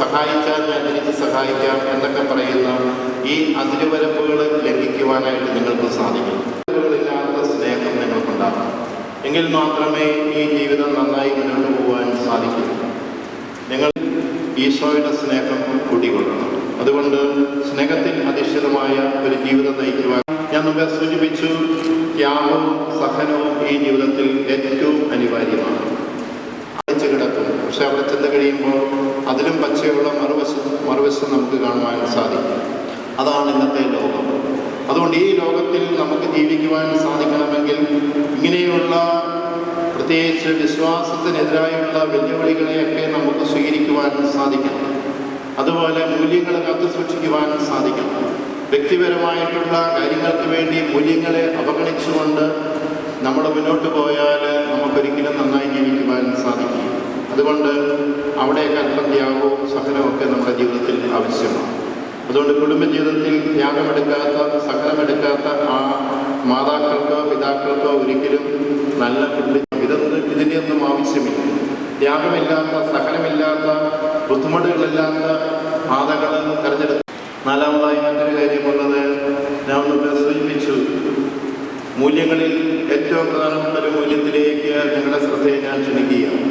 സഹായിച്ചാൽ ഞാൻ തിരിച്ച് സഹായിക്കാം എന്നൊക്കെ പറയുന്ന ഈ അതിരുവരമ്പുകൾ ലംഘിക്കുവാനായിട്ട് നിങ്ങൾക്ക് സാധിക്കും. അതിരുകളില്ലാത്ത സ്നേഹം നിങ്ങൾക്കുണ്ടാകണം. എങ്കിൽ മാത്രമേ ഈ ജീവിതം നന്നായി മുന്നോട്ട് പോകാൻ സാധിക്കൂ. നിങ്ങൾ ഈശോയുടെ സ്നേഹം കൂട്ടിക്കൊള്ളണം. അതുകൊണ്ട് സ്നേഹത്തിൽ അധിഷ്ഠിതമായ ഒരു ജീവിതം നയിക്കുവാൻ ഞാൻ മുമ്പേ സൂചിപ്പിച്ചു, ത്യാഗവും സഹനവും ഈ ജീവിതത്തിൽ ഏറ്റവും അനിവാര്യമാണ്. അടിച്ചു കിടക്കും, പക്ഷെ അവിടെ ചെന്ന് കഴിയുമ്പോൾ അതിലും പച്ചയുള്ള മറുവശം നമുക്ക് കാണുവാൻ സാധിക്കും. അതാണ് ഇന്നത്തെ ലോകം. അതുകൊണ്ട് ഈ ലോകത്തിൽ നമുക്ക് ജീവിക്കുവാൻ സാധിക്കണമെങ്കിൽ ഇങ്ങനെയുള്ള പ്രത്യേകിച്ച് വിശ്വാസത്തിനെതിരായുള്ള വെല്ലുവിളികളെയൊക്കെ നമുക്ക് സ്വീകരിക്കുവാൻ സാധിക്കണം. അതുപോലെ മൂല്യങ്ങൾ കാത്തു സൂക്ഷിക്കുവാൻ സാധിക്കണം. വ്യക്തിപരമായിട്ടുള്ള കാര്യങ്ങൾക്ക് വേണ്ടി മൂല്യങ്ങളെ അവഗണിച്ചുകൊണ്ട് നമ്മൾ മുന്നോട്ട് പോയാൽ നമുക്കൊരിക്കലും നന്നായി ജീവിക്കുവാൻ സാധിക്കും. അതുകൊണ്ട് അവിടെയൊക്കെ അല്പം ത്യാഗവും സഹനമൊക്കെ നമ്മുടെ ജീവിതത്തിൽ ആവശ്യമാണ്. അതുകൊണ്ട് കുടുംബജീവിതത്തിൽ ത്യാഗമെടുക്കാത്ത, സഹനമെടുക്കാത്ത ആ മാതാക്കൾക്കോ പിതാക്കൾക്കോ ഒരിക്കലും നല്ല ഇതിൻ്റെ ഒന്നും ആവശ്യമില്ല. ത്യാഗമില്ലാത്ത, സഹനമില്ലാത്ത, ബുദ്ധിമുട്ടുകളില്ലാത്ത പാതകൾ തിരഞ്ഞെടുക്കും. നാലാമതായി മറ്റൊരു കാര്യമുള്ളത് ഞാൻ മുമ്പ് സൂചിപ്പിച്ചു. മൂല്യങ്ങളിൽ ഏറ്റവും പ്രധാനപ്പെട്ട ഒരു മൂല്യത്തിലേക്ക് നിങ്ങളുടെ ശ്രദ്ധയെ ഞാൻ ക്ഷണിക്കുകയാണ്.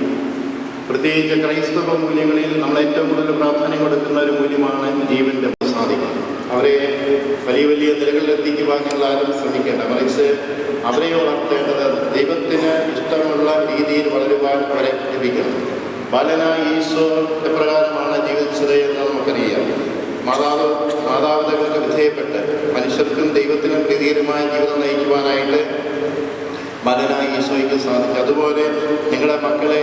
പ്രത്യേകിച്ച് ക്രൈസ്തവ മൂല്യങ്ങളിൽ നമ്മൾ ഏറ്റവും കൂടുതൽ പ്രാധാന്യം കൊടുക്കുന്ന ഒരു മൂല്യമാണ് ജീവൻ്റെ സാധിക്കും. അവരെ വലിയ വലിയ നിലകളിലെത്തിക്കുവാൻ ഞങ്ങൾ ആരും ശ്രമിക്കേണ്ട, മറിച്ച് അവരെ വളർത്തേണ്ടത് ദൈവത്തിന് ഇഷ്ടമുള്ള രീതിയിൽ വളരുവാൻ അവരെ ലഭിക്കണം. ബാലനായ ഈശോ എപ്രകാരമാണ് ജീവിച്ചത് എന്ന് നമുക്കറിയാം. മാതാപിതാക്കൾക്ക് വിധേയപ്പെട്ട് മനുഷ്യർക്കും ദൈവത്തിനും പ്രീതികരമായ ജീവിതം നയിക്കുവാനായിട്ട് ബാലനായ ഈശോയ്ക്ക് സാധിക്കും. അതുപോലെ നിങ്ങളുടെ മക്കളെ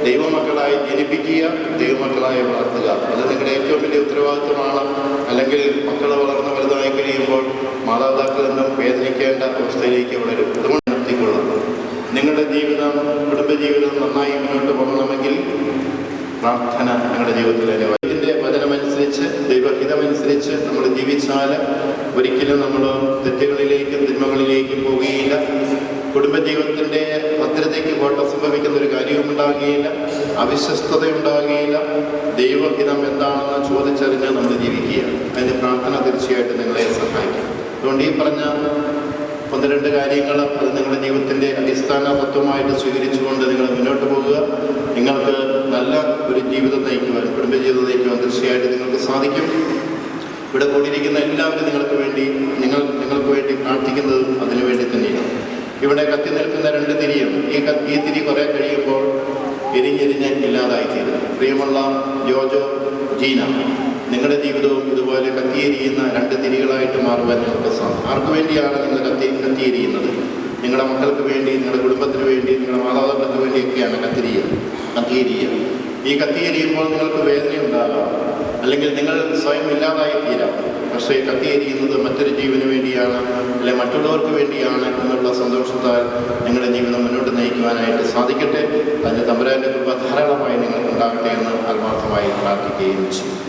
ദൈവമക്കളായി ജനിപ്പിക്കുക, ദൈവമക്കളായി വളർത്തുക. അത് നിങ്ങളുടെ ഏറ്റവും വലിയ ഉത്തരവാദിത്വമാണ്. അല്ലെങ്കിൽ മക്കൾ വളർന്ന് വലുതായി കഴിയുമ്പോൾ മാതാപിതാക്കൾ നിന്നും വേദനിക്കേണ്ട അവസ്ഥയിലേക്ക് വളരും. അതുകൊണ്ട് നിർത്തിക്കൊള്ളണം. നിങ്ങളുടെ ജീവിതം, കുടുംബജീവിതം നന്നായി മുന്നോട്ട് പോകണമെങ്കിൽ പ്രാർത്ഥന നിങ്ങളുടെ ജീവിതത്തിൽ ഇതിൻ്റെ വചനമനുസരിച്ച്, ദൈവഹിതമനുസരിച്ച് നമ്മൾ ജീവിച്ചാൽ ഒരിക്കലും നമ്മൾ തെറ്റുകളിലേക്കും തിന്മകളിലേക്കും പോവുകയില്ല. കുടുംബജീവിതത്തിൻ്റെ ഭദ്രതയ്ക്ക് കോട്ടം സംഭവിക്കുന്ന ഒരു കാര്യവും ഉണ്ടാകുകയില്ല, അവിശ്വസ്തത ഉണ്ടാകുകയില്ല. ദൈവഹിതം എന്താണെന്ന് ചോദിച്ചറിഞ്ഞ് നമ്മൾ ജീവിക്കുക. അതിൻ്റെ പ്രാർത്ഥന തീർച്ചയായിട്ടും നിങ്ങളെ സഹായിക്കും. അതുകൊണ്ട് ഈ പറഞ്ഞ 1-2 കാര്യങ്ങൾ അത് നിങ്ങളുടെ ജീവിതത്തിൻ്റെ അടിസ്ഥാന തത്വമായിട്ട് സ്വീകരിച്ചുകൊണ്ട് നിങ്ങൾ മുന്നോട്ട് പോകുക. നിങ്ങൾക്ക് നല്ല ഒരു ജീവിതം നയിക്കുവാൻ, കുടുംബജീവിതം നയിക്കുവാൻ തീർച്ചയായിട്ടും നിങ്ങൾക്ക് സാധിക്കും. ഇവിടെ കൂടിയിരിക്കുന്ന എല്ലാവരും നിങ്ങൾക്ക് വേണ്ടി പ്രാർത്ഥിക്കുന്നതും അതിനു വേണ്ടി തന്നെയാണ്. ഇവിടെ കത്തി നിൽക്കുന്ന 2 തിരിയും ഈ തിരി കുറേ കഴിയുമ്പോൾ എരിഞ്ഞെരിഞ്ഞ് ഇല്ലാതായിത്തീരും. പ്രിയമുള്ള ജോജോ, ജീന, നിങ്ങളുടെ ജീവിതവും ഇതുപോലെ കത്തിയെരിയുന്ന 2 തിരികളായിട്ട് മാറുവാൻ നിങ്ങൾക്ക് സാധിക്കും. ആർക്കു വേണ്ടിയാണ് നിങ്ങൾ കത്തിയെരിയുന്നത്? നിങ്ങളുടെ മക്കൾക്ക് വേണ്ടി, നിങ്ങളുടെ കുടുംബത്തിന് വേണ്ടി, നിങ്ങളുടെ മാതാപിതാക്കൾക്ക് വേണ്ടിയൊക്കെയാണ് കത്തിയെരിയുക. ഈ കത്തിയെരിയുമ്പോൾ നിങ്ങൾക്ക് വേദന ഉണ്ടാകാം, അല്ലെങ്കിൽ നിങ്ങൾ സ്വയം ഇല്ലാതായി തീരാം. പക്ഷേ കത്തിയെരിയുന്നത് മറ്റൊരു ജീവന് വേണ്ടിയാണ്, അല്ലെങ്കിൽ മറ്റുള്ളവർക്ക് വേണ്ടിയാണ് എന്നുള്ള സന്തോഷത്താൽ നിങ്ങളുടെ ജീവിതം മുന്നോട്ട് നയിക്കുവാനായിട്ട് സാധിക്കട്ടെ. അതിൻ്റെ തമ്പുരാൻ്റെ കൃപ ധാരാളമായി നിങ്ങൾക്ക് ഉണ്ടാകട്ടെ എന്ന് ആത്മാർത്ഥമായി പ്രാർത്ഥിക്കുകയും ചെയ്യും.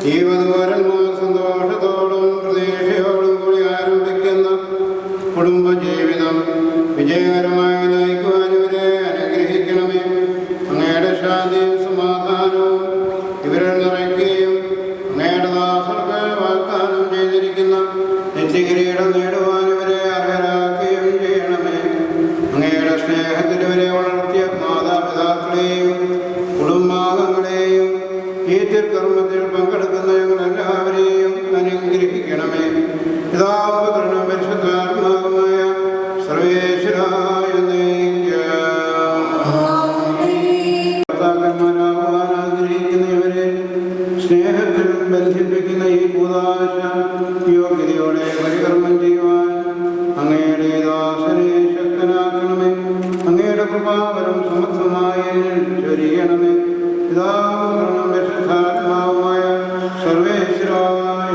ജീവദൂരന്മാർ സന്തോഷത്തോടും പ്രതീക്ഷയോടും കൂടി ആരംഭിക്കുന്ന കുടുംബജീവിതം വിജയകരമായി നയിക്കുവാൻ ഇവരെ അനുഗ്രഹിക്കണമേ. അങ്ങയുടെ ശാന്തിയും സമാധാനവും ഇവരിൽ നിറയ്ക്കുകയും അങ്ങയുടെ ദാസർക്ക് വാഗ്ദാനം ചെയ്തിരിക്കുന്ന നിത്യകിരീടം നേടുവാൻ ഇവരെ അർഹരാക്കുകയും ചെയ്യണമേ. അങ്ങയുടെ സ്നേഹത്തിൽ ഇവരെ വളർത്തിയ മാതാപിതാക്കളെയും കുടുംബാംഗങ്ങളെയും ഈ തിരുക്കർമ്മത്തിൽ പങ്കെടുക്കുന്ന ഞങ്ങളെല്ലാവരെയും അനുഗ്രഹിക്കണമേ. പിതാപുത്രനും പരിശുദ്ധാത്മാവുമായ സർവേശ്വരായ ഭർത്താക്കന്മാരാകുവാൻ ആഗ്രഹിക്കുന്ന ഇവരെ സ്നേഹത്തിൽ ബന്ധിപ്പിക്കുന്ന ഈ കൂദാശ യോഗ്യതയോടെ പരികർമ്മം ചെയ്യുവാൻ അങ്ങയുടെ ദാസനെ ശക്തനാക്കണമേ. അങ്ങയുടെ കൃപാവരം സമർത്ഥമായി ചൊരിയണമേ. പിതാപുത്രനും പരിശുദ്ധാത്മാവുമായ സർവേശ്വരായ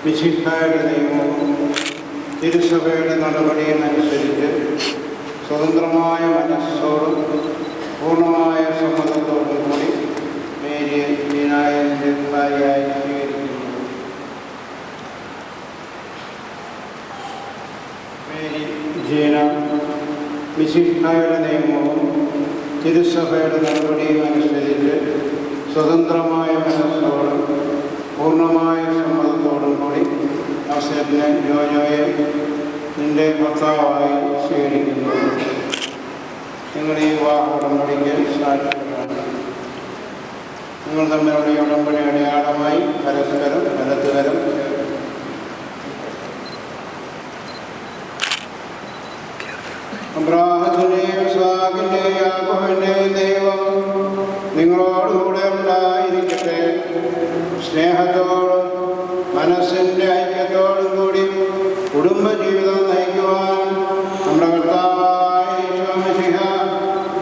മിശിഹായുടെ നിയമവും തിരുസഭയുടെ നടപടിയും അനുസരിച്ച് സ്വതന്ത്രമായ മനസ്സോടും പൂർണ്ണമായ സമ്മതത്തോടും കൂടി മേരിയെ വിനായകൻ്റെ ഭാര്യയായി സ്വീകരിക്കുന്നു. മേരി ജീന മിശിഹായുടെ നിയമവും തിരുസഭയുടെ നടപടിയും അനുസരിച്ച് സ്വതന്ത്രമായ മനസ്സോടും പൂർണ്ണമായ സമ്മതത്തോടും കൂടി അവസരത്തിന് ജോജോയെ നിന്റെ ഭർത്താവായി സ്വീകരിക്കുന്നു. നിങ്ങൾ ഈ വിവാഹ ഉടമ്പടിക്ക് സാക്ഷ്യപ്പെടുകയാണ്. നിങ്ങൾ തമ്മിലുള്ള ഉടമ്പടി അടയാളമായി പരസ്പരം വലത്തുകരം അബ്രാഹത്തിൻ്റെയും ഇസ്ഹാക്കിൻ്റെയും യാക്കോബിൻ്റെയും ദൈവം നിങ്ങളോടുകൂടെ ഉണ്ടായിരിക്കട്ടെ. സ്നേഹത്തോടും മനസ്സിൻ്റെ ഐക്യത്തോടും കൂടി കുടുംബജീവിതം നയിക്കുവാൻ നമ്മുടെ കർത്താവായ ഈശോ മിശിഹ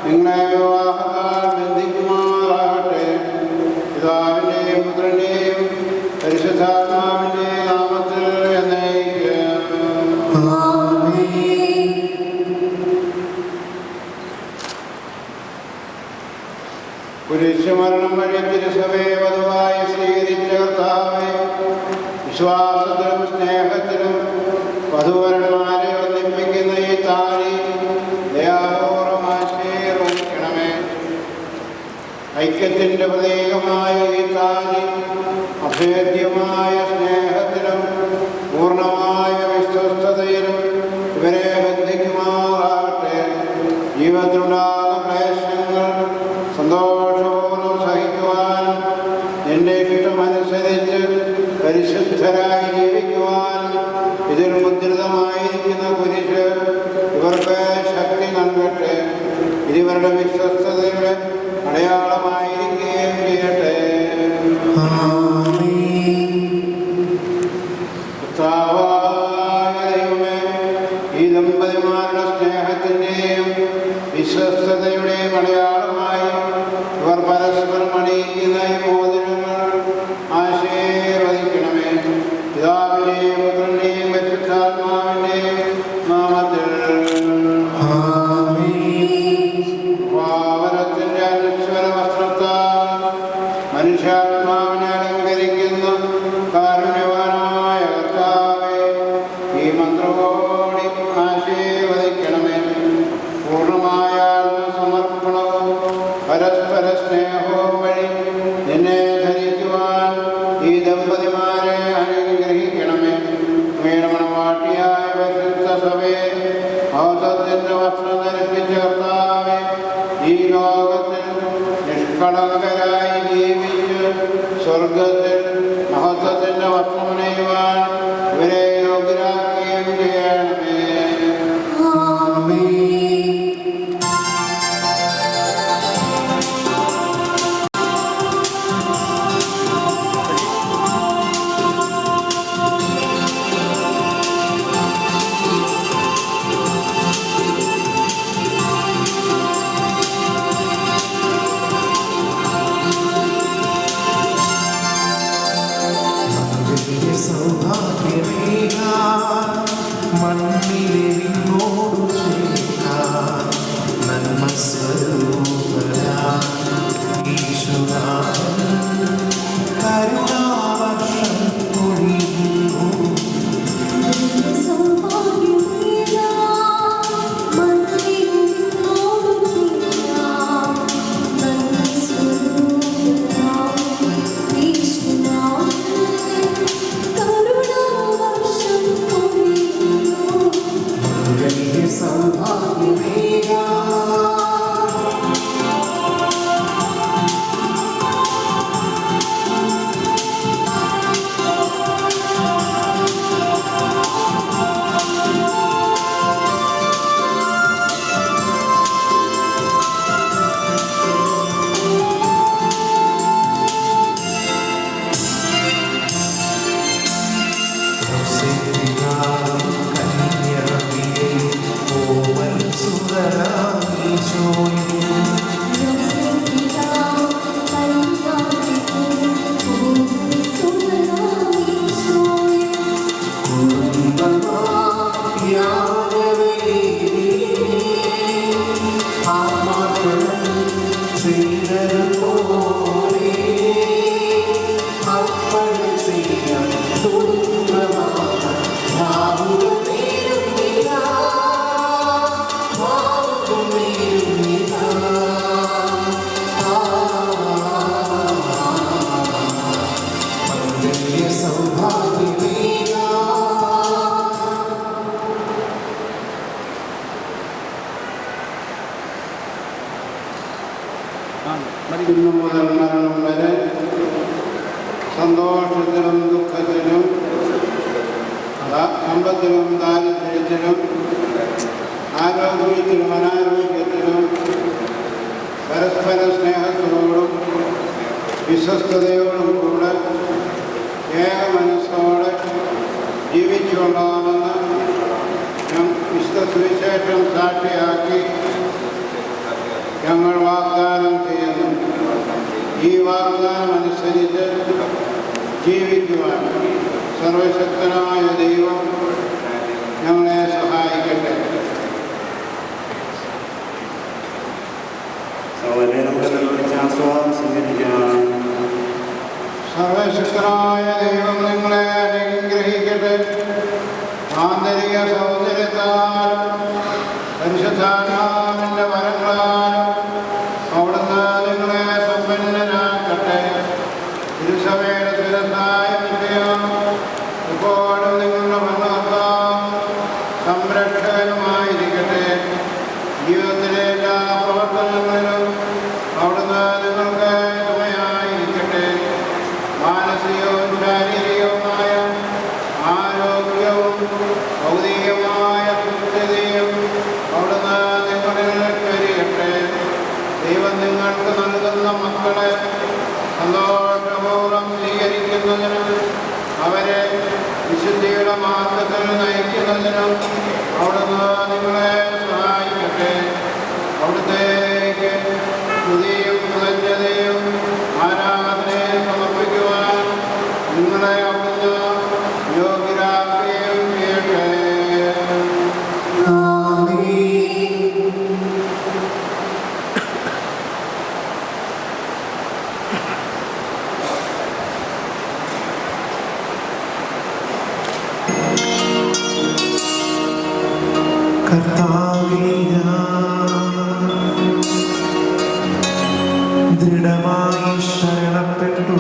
നിങ്ങളെ വിവാഹത്താൽ ബന്ധിക്കുമാറാകട്ടെ. പിതാവിൻ്റെയും പുത്രൻ്റെയും പരിശുദ്ധാത്മാവിൻ്റെയും നാമത്തിൽ എന്നേക്കും. കുരിശുമരണം വഴി തിരുസഭയെ വധുവായി സ്വീകരിച്ച കർത്താവേ, വിശ്വാസത്തിലും സ്നേഹത്തിലും വധുവരന്മാരെ ഒന്നിപ്പിക്കുന്ന ഈ താലി ദയാപൂർവം ആശീർവദിക്കണമേ. ഐക്യത്തിൻ്റെ പ്രതീകമായ ഈ താലി അഭേദ്യമായ സ്നേഹത്തിലും പൂർണ്ണമായ വിശ്വസ്തതയിലും ഇവരെ ബന്ധിക്കുമാറാകട്ടെ. ജീവിതത്തിലുണ്ടാകുന്ന ക്ലേശങ്ങൾ സന്തോഷപൂർവ്വം സഹിക്കുവാനും വിശുദ്ധരായി ജീവിക്കുവാനും ഇതിൽ മുദ്രിതമായിരിക്കുന്ന കുരിശ് ഇവർക്ക് ശക്തി നൽകട്ടെ. ഇതിവരുടെ വിശ്വസ്തതയുടെ അടയാളമായിരിക്കുകയും ചെയ്യട്ടെ. ദൈവമേ, ഈ ദമ്പതിമാരുടെ സ്നേഹത്തിൻ്റെയും വിശ്വസ്തതയുടെയും അടയാളമായി ഇവർ പരസ്പരം അണിയിക്കുന്ന ഈ മോതിരങ്ങൾ ആശീർവദിക്കണമേ. പിതാവിൻ്റെയും പുത്രൻ്റെയും പരിശുദ്ധാത്മാവിൻ്റെയും നാമത്തിൽ. പാവനത്തിൻ്റെ അനുസ്വര വസ്ത്രത്താൽ മനുഷ്യാത്മാവിനെ അലങ്കരിക്കുന്ന കാരുണ്യവാനായ കർത്താവേ, ഈ മന്ത്രകോടി ആശീർവദിക്കണമേ. പൂർണ്ണമായ ആത്മസമർപ്പണവും പരസ്പര സ്നേഹവും വഴി നിന്നെ ധരിക്കുവാൻ ഈ ദമ്പതിമാരെ അനുഗ്രഹിക്കണമേ. മണവാട്ടിയായ പരിശുദ്ധ സഭയെ മഹത്വത്തിൻ്റെ വസ്ത്രം ധരിപ്പിച്ച കർത്താവേ, ഈ ലോകത്തിൽ നിഷ്കളങ്കരായി ജീവിച്ച് സ്വർഗത്തിൽ മഹത്വത്തിൻ്റെ വസ്ത്രമണിയുവാൻ ഇവരെ യോഗ്യരാക്കുകയും ചെയ്യണമേ. മണ്ണിലെങ്ങോടു ചേർക്കാൻ നന്മ സ്വരൂപനാം ഈശ്വരൻ കരുണാവർഷം പൊഴിയുന്നു. ഇന്നു മുതൽ മരണം വരെ സന്തോഷത്തിലും ദുഃഖത്തിലും സമ്പത്തിലും ദാരിദ്ര്യത്തിലും ആരോഗ്യത്തിലും അനാരോഗ്യത്തിലും പരസ്പര സ്നേഹത്തോടും വിശ്വസ്തയോടും കൂടെ ഏക മനസ്സോടെ ജീവിച്ചുകൊള്ളാമെന്ന് വിശുദ്ധ സുവിശേഷം സാക്ഷിയാക്കി ഞങ്ങൾ വാഗ്ദാനം ചെയ്യുന്നു. ഈ വാഗ്ദാനം അനുസരിച്ച് ജീവിക്കുവാൻ സർവശക്തനായ ദൈവം ഞങ്ങളെ സഹായിക്കട്ടെ. സർവശക്തനായ ദൈവം നിങ്ങളെ അനുഗ്രഹിക്കട്ടെ. ആന്തരിക സൗന്ദര്യത്താൽ പരിശുദ്ധാത്മാവിന്റെ വരങ്ങളാൽ അവിടുന്ന് നിങ്ങളെ സമ്പന്നനാക്കട്ടെ. തിരുസഭയുടെ ശിരസ്സായ വിഷയം എപ്പോഴും നിങ്ങളുടെ ഭരണകർത്താവും സംരക്ഷകനുമായിരിക്കട്ടെ. ജീവിതത്തിലെ എല്ലാ പ്രവർത്തനങ്ങളിലും അവിടുന്ന് നിങ്ങൾക്ക് തുണയായിരിക്കട്ടെ. മാനസികവും ശാരീരികവുമായ വിശുദ്ധിയുടെ മാർഗത്തിൽ നയിക്കുന്നതിനും അവിടുന്ന് നിങ്ങളെ സഹായിക്കട്ടെ. അവിടുത്തേക്ക് സ്തുതിയും കൃതജ്ഞതയും ആരാധനയും സമർപ്പിക്കുവാൻ നിങ്ങളെ അവിടുന്ന് യോഗ്യരാക്കുകയും ചെയ്യട്ടെ. കർത്താവിൽ ഞാൻ ദൃഢമായി ശരണപ്പെട്ടു.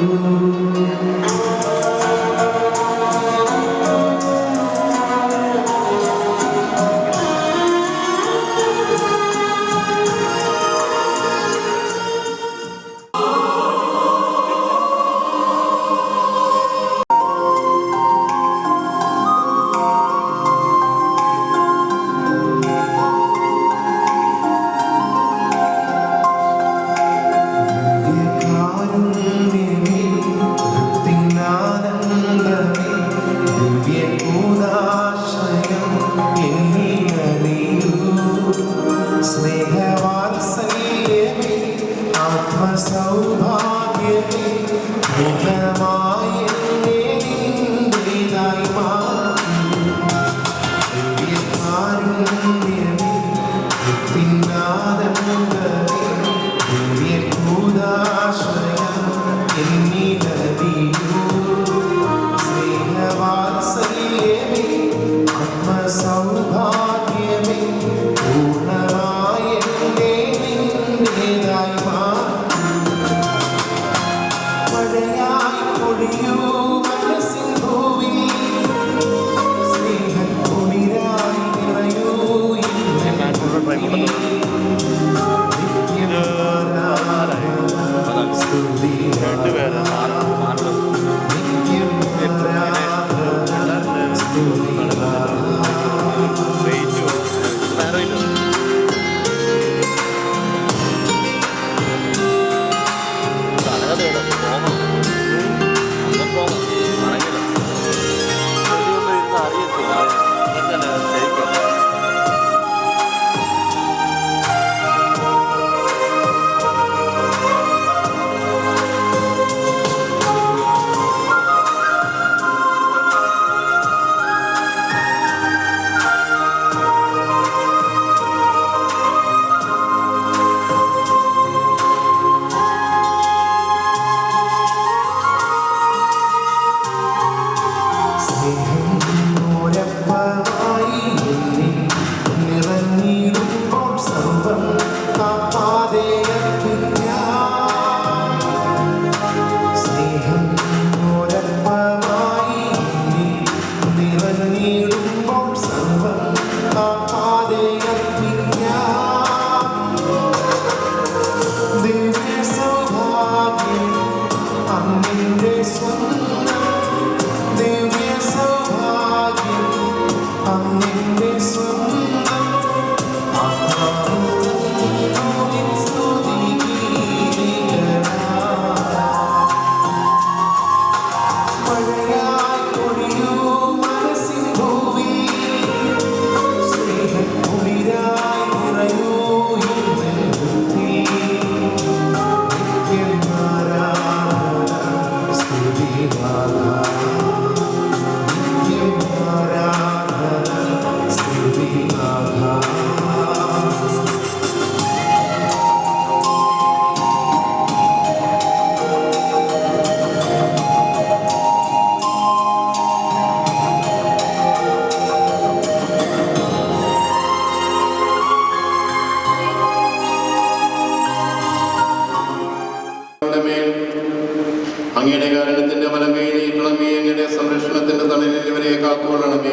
അങ്ങയുടെ കാരണത്തിന്റെ ഫലം കഴിഞ്ഞിട്ടുള്ളമേ, അങ്ങയുടെ സംരക്ഷണത്തിന്റെ തണലിൽ ഇവരെ കാത്തുകൊള്ളണമേ.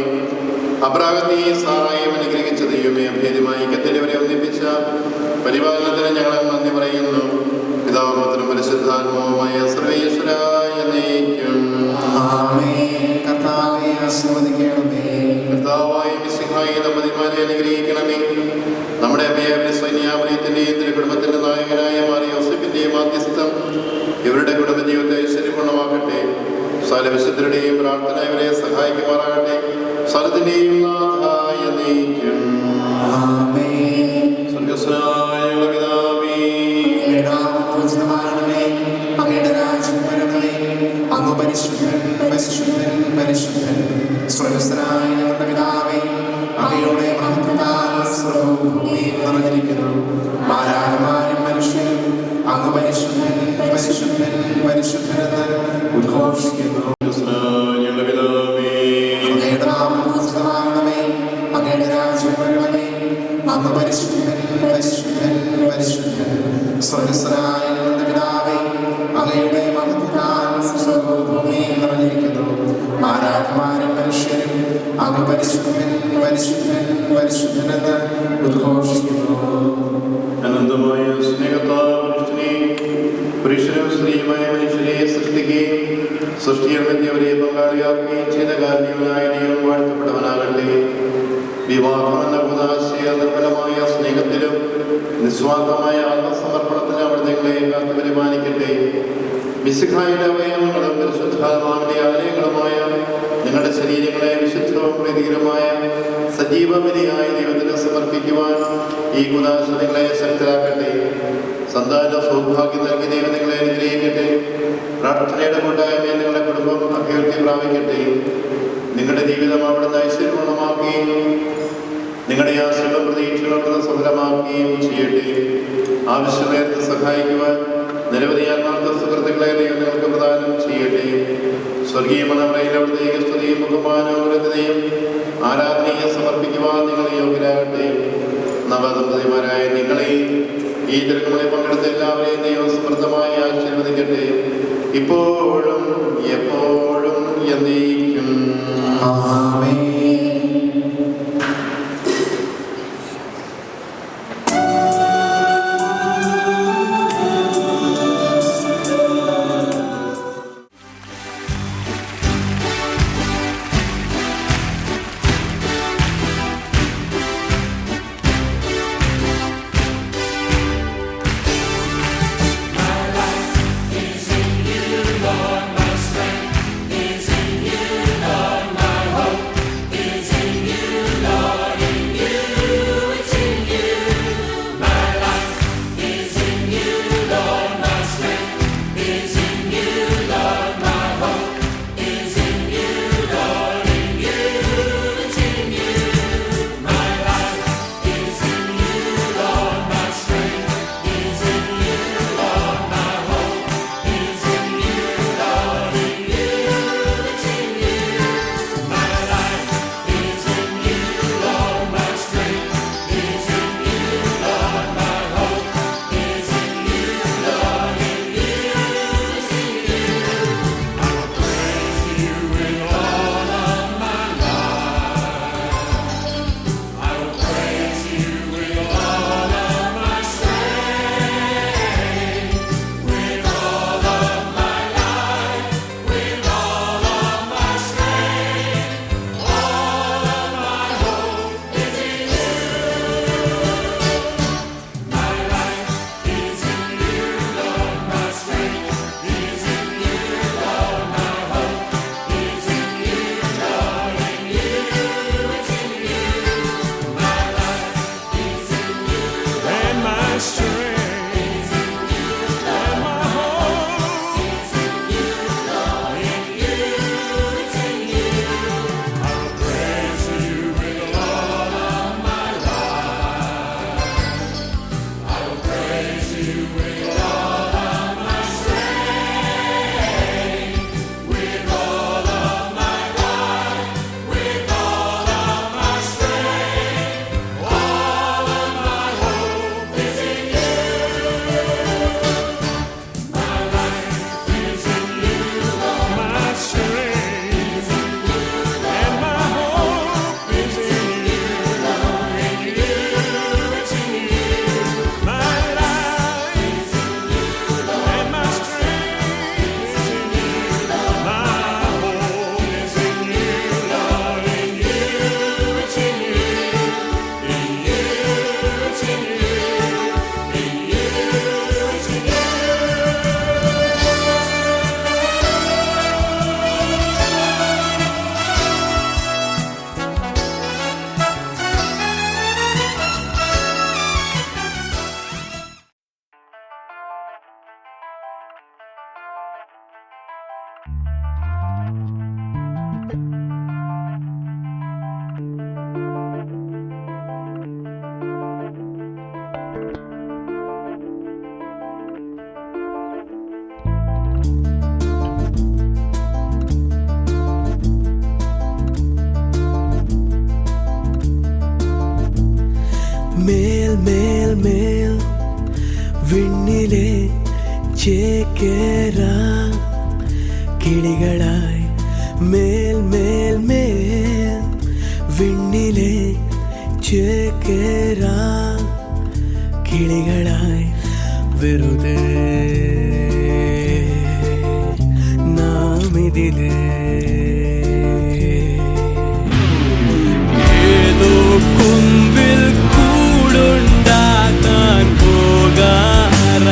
അബ്രാഹത്തെയും സാറായും അനുഗ്രഹിച്ച ദൈവമേ, അഭേദ്യമായി കത്തിലവരെ ഒന്നിപ്പിച്ച പരിപാലനത്തിന് ഞങ്ങൾ നന്ദി പറയുന്നു. പിതാവും പുത്രനും പരിശുദ്ധാത്മാവുമായ സർവേശ്വരായ എന്നേക്കും കർത്താവായ മിശിഹായ ദമ്പതിമാരെ അനുഗ്രഹിക്കണമേ. നമ്മുടെ അഭയാവരി സൈന്യാവലയത്തിന്റെയും തിരുകുടുംബത്തിന്റെ നായകനായ മാറിയ യോസേഫിന്റെയും മാധ്യസ്ഥം ഇവരുടെ കുടുംബജീവിതത്തെ ഐശ്വര്യപൂർണ്ണമാക്കട്ടെ. സകല വിശുദ്ധരുടെയും പ്രാർത്ഥന ഇവരെ സഹായിക്കുമാറാകട്ടെ. സ്വർഗസ്ഥനായ ഞങ്ങളുടെ പിതാവേ, അങ്ങയുടെ മഹത്വത്താൽ സ്വർഗ്ഗവും ഭൂമിയും നിറഞ്ഞിരിക്കുന്നു. മാലാഖമാരും മനുഷ്യരും അങ്ങ് പരിശുദ്ധൻ പരിശുദ്ധൻ പരിശുദ്ധനെന്ന് ഉദ്ഘോഷിക്കുന്നു. അങ്ങയുടെ നാമം പൂജിതമാകണമേ, അങ്ങയുടെ രാജ്യം വരണമേ. അങ്ങ് പരിശുദ്ധൻ പരിശുദ്ധൻ പരിശുദ്ധൻ. സ്വർഗസ്ഥനായ ഞങ്ങളുടെ പിതാവേ, അങ്ങയുടെ മഹത്വത്താൽ സ്വർഗ്ഗവും ഭൂമിയും നിറഞ്ഞിരിക്കുന്നു. മാലാഖമാരും മനുഷ്യരും അങ്ങ് പരിശുദ്ധൻ പരിശുദ്ധൻ പരിശുദ്ധനെന്ന് ഉദ്ഘോഷിക്കുന്നു. അനന്തമായ സ്നേഹത്താൽ പുരുഷനും സ്ത്രീയുമായ മനുഷ്യരെ സൃഷ്ടിക്കുകയും സൃഷ്ടിയിൽ അവരെ പങ്കാളിയാക്കുകയും ചെയ്ത കാരണവനായ ദൈവം വാഴ്ത്തപ്പെട്ടവനാകട്ടെ. വിവാഹം എന്ന ഉദാശയ നിർമ്മലമായ സ്നേഹത്തിലും നിസ്വാർത്ഥമായ ആത്മസമർപ്പണത്തിലും അവിടുത്തെ കാത്തു പരിപാലിക്കട്ടെ. മിശിഹായുടെ അവയവങ്ങളും പരിശുദ്ധാത്മാവിന്റെ ആലയങ്ങളുമായ നിങ്ങളുടെ ശരീരങ്ങളെ വിശുദ്ധവും പ്രീതികരമായ സജീവ ബലിയായി ദൈവത്തിന് സമർപ്പിക്കുവാൻ ഈ ഉദാശ നിങ്ങളെ ശക്തരാക്കട്ടെ. സന്താന സൗഭാഗ്യം നൽകി ദൈവം നിങ്ങളെ അനുഗ്രഹിക്കട്ടെ. പ്രാർത്ഥനയുടെ കൂട്ടായ്മയിൽ നിങ്ങളുടെ കുടുംബം അഭ്യർത്ഥി പ്രാപിക്കട്ടെ. നിങ്ങളുടെ ജീവിതം അവിടുന്ന് ഐശ്വര്യപൂർണ്ണമാക്കുകയും നിങ്ങളുടെ ആശകളും പ്രതീക്ഷകളും സഫലമാക്കുകയും ചെയ്യട്ടെ. ആവശ്യമേർത്ത് സഹായിക്കുവാൻ നിരവധി ആത്മാർത്ഥ സുഹൃത്തുക്കളെ ദൈവം നിങ്ങൾക്ക് പ്രദാനം ചെയ്യട്ടെ. സ്വർഗീയ മണവറയിൽ അവിടുത്തെ സ്തുതിയും ബഹുമാനവും ഗ്രതയും ആരാധനയും സമർപ്പിക്കുവാൻ നിങ്ങൾ യോഗ്യരാകട്ടെ. നവദമ്പതിമാരായ നിങ്ങളെ ഈ തിരക്കുകളിൽ പങ്കെടുത്ത എല്ലാവരെയും ദൈവം സമൃദ്ധമായി ആശീർവദിക്കട്ടെ. ഇപ്പോഴും എപ്പോഴും എന്നേക്കും ആമേൻ. Is in you, Lord, my strength is in you. ചേക്കേറാം കിളികളായി മേൽ മേൽ മേൽ വിണ്ണിലെ ചേക്കേറാം കിളികളായി വെറുതെ നാം ഇതില് ഏതോ കുമ്പിൽ കൂടുണ്ടാക്കാൻ പോകാറായി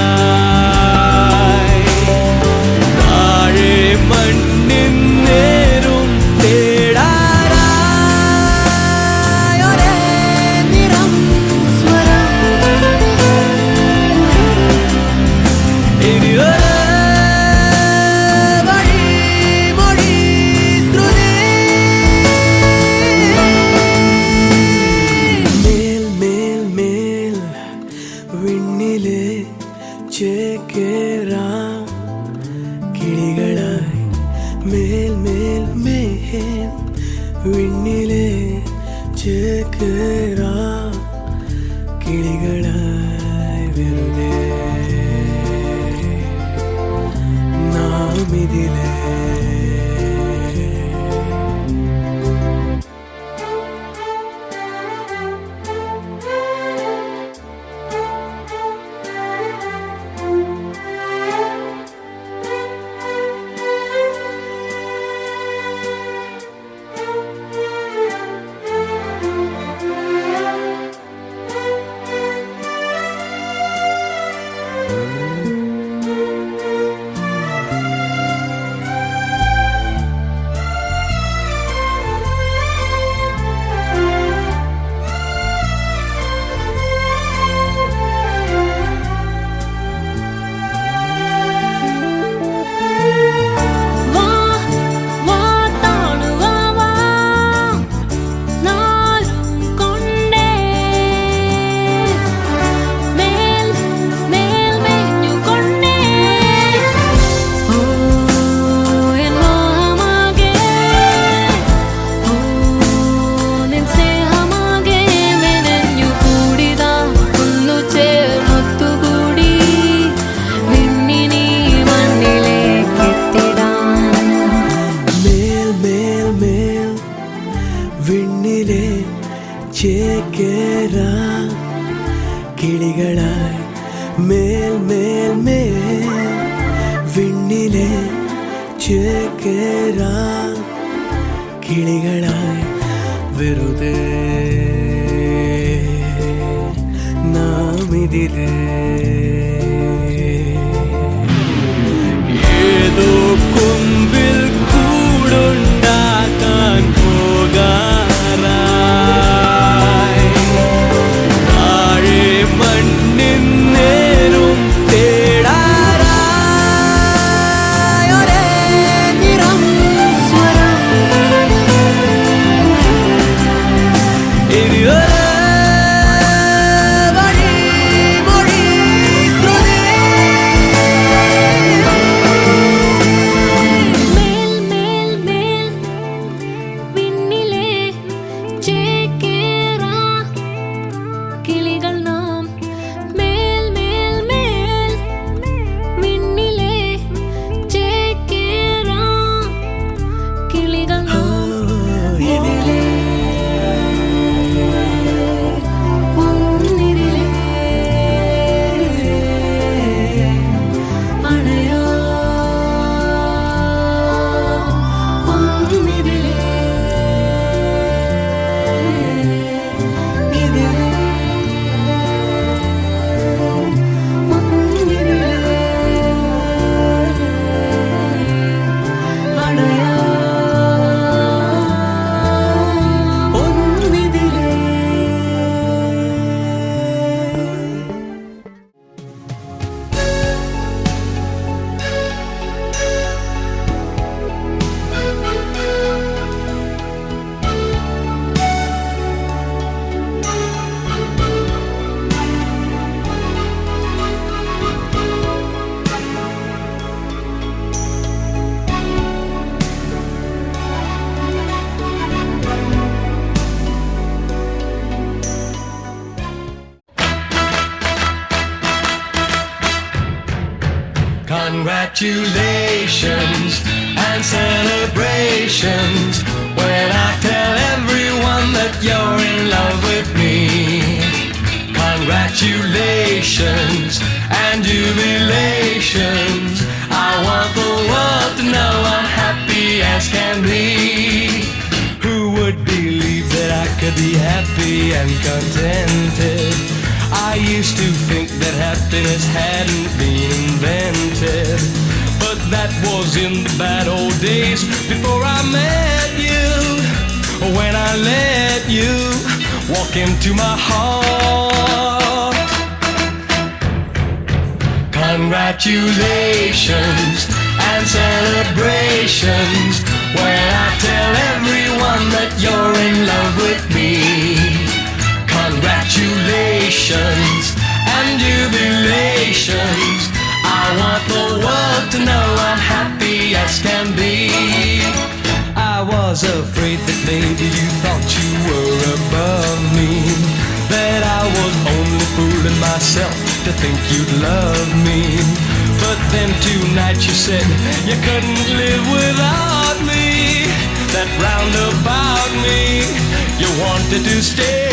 താഴെ മണ്ണിൻ നേരും തേടാറായി ഒരേ നിറം സ്വരം ഇനി ഒരേ വഴി മൊഴി ശ്രുതി മേൽ മേൽ മേൽ വിണ്ണിലെ ചേക്കേറാം കിളികളായി മേൽ മേൽ മേൽ വിണ്ണിലെ ചേക്കേറാം കിളികളായി വെറുതെ നാം ഇതിലെ വാ വാ താണു വാ വാ നാലും കൊണ്ടേ മേൽ മേൽ മേഞ്ഞു കൊണ്ടേ ഓ എൻ മോഹമാകെ ഓ നിൻ സ്നേഹമാകെ മെനഞ്ഞു കൂടിതാ ഒന്നു ചേർന്നൊത്തുകൂടി വിണ്ണിനി മണ്ണിലേക്കെത്തിടാൻ മേൽ മേൽ മേൽ വിണ്ണിലെ ചേക്കേറാം കിളികളായി മേൽ മേൽ മേൽ വിണ്ണിലെ ചേക്കേറാം കിളികളായി വെറുതെ നാം ഇതില് ഏതോ കുമ്പിൽ കൂടുണ്ടാക്കാൻ പോകാറായി താഴെ മണ്ണിൻ നേരും തേടാറായി ഒരേ നിറം സ്വരം ഇനി ഒരേ വഴി മൊഴി ശ്രുതി മേൽ മേൽ മേൽ Congratulations and celebrations when I tell everyone that you're in love with me. Congratulations and jubilations. I want the world to know I'm happy as can be. Who would believe that I could be happy and contented? I used to think that happiness hadn't been invented, but that was in the bad old days before I met you. When I let you walk into my heart. Congratulations and celebrations when I tell everyone that you're in love with me. Congratulations and jubilations. I want the world to know I'm happy as can be. I was afraid that maybe you thought you were above me, that I was only fooling myself to think you'd love me. But then tonight you said you couldn't live without me, that round about me you wanted to stay.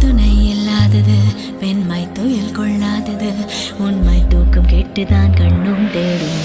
துணை இல்லாதது வெண்மை துயில் கொள்ளாதது உண்மை தூக்கம் கெட்டுதான் கண்ணும் தேடும்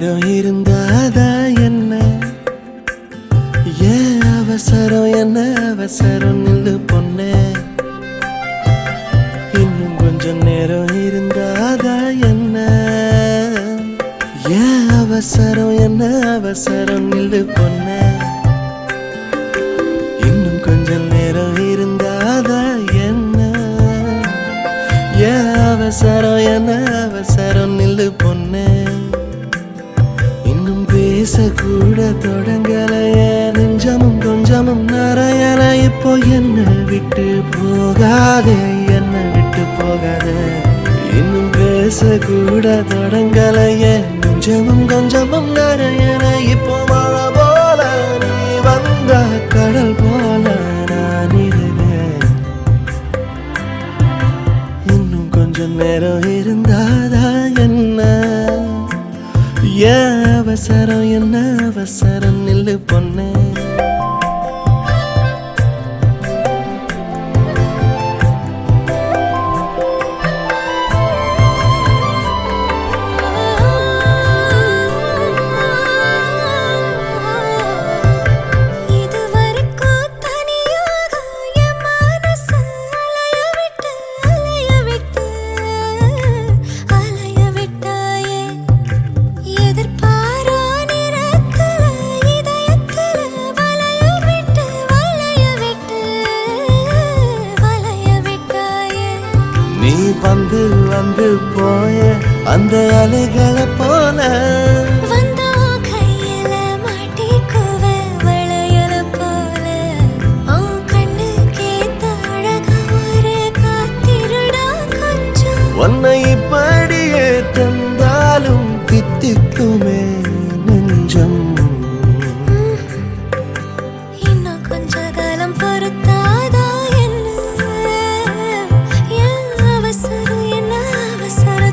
நேரம் இருந்தாதா என்ன ஏன் அவசரம் என்ன அவசரம் நில்லு பொண்ணே இன்னும் கொஞ்சம் நேரம் இருந்தாதா என்ன ஏன் அவசரம் என்ன அவசரம் நில்லு பொண்ணே இன்னும் கொஞ்சம் நேரம் இருந்தாதா என்ன ஏன் அவசரம் என்ன அவசரம் நில்லு பொண்ணே பேசக்கூட தொடங்கலையே நெஞ்சமும் கொஞ்சமும் நிறையல இப்போ என்ன விட்டு போகாதே என்ன விட்டு போகாதே இன்னும் பேசக்கூட தொடங்கலையே நெஞ்சமும் கொஞ்சமும் நிறையல இப்போ மழை போல நீ வந்த கடல் போல நான் இருந்தேன் இன்னும் கொஞ்சம் நேரம் இருந்தாதா என்ன ஏன் அவசரம் என்ன அவசரம் நில்லு பொண்ணே வந்து வந்து போய அந்த அலைகளை போல வந்தோ கையில மாட்டிக்குவ வளையல போல கண்ணு கேத்த அழகா ஒரு காத்திருடா கொஞ்சம் உன்னை இப்படியே தந்தாலும் தித்திக்குமே நெஞ்சம் இன்னும் கொஞ்ச காலம் பொறுத்தாதா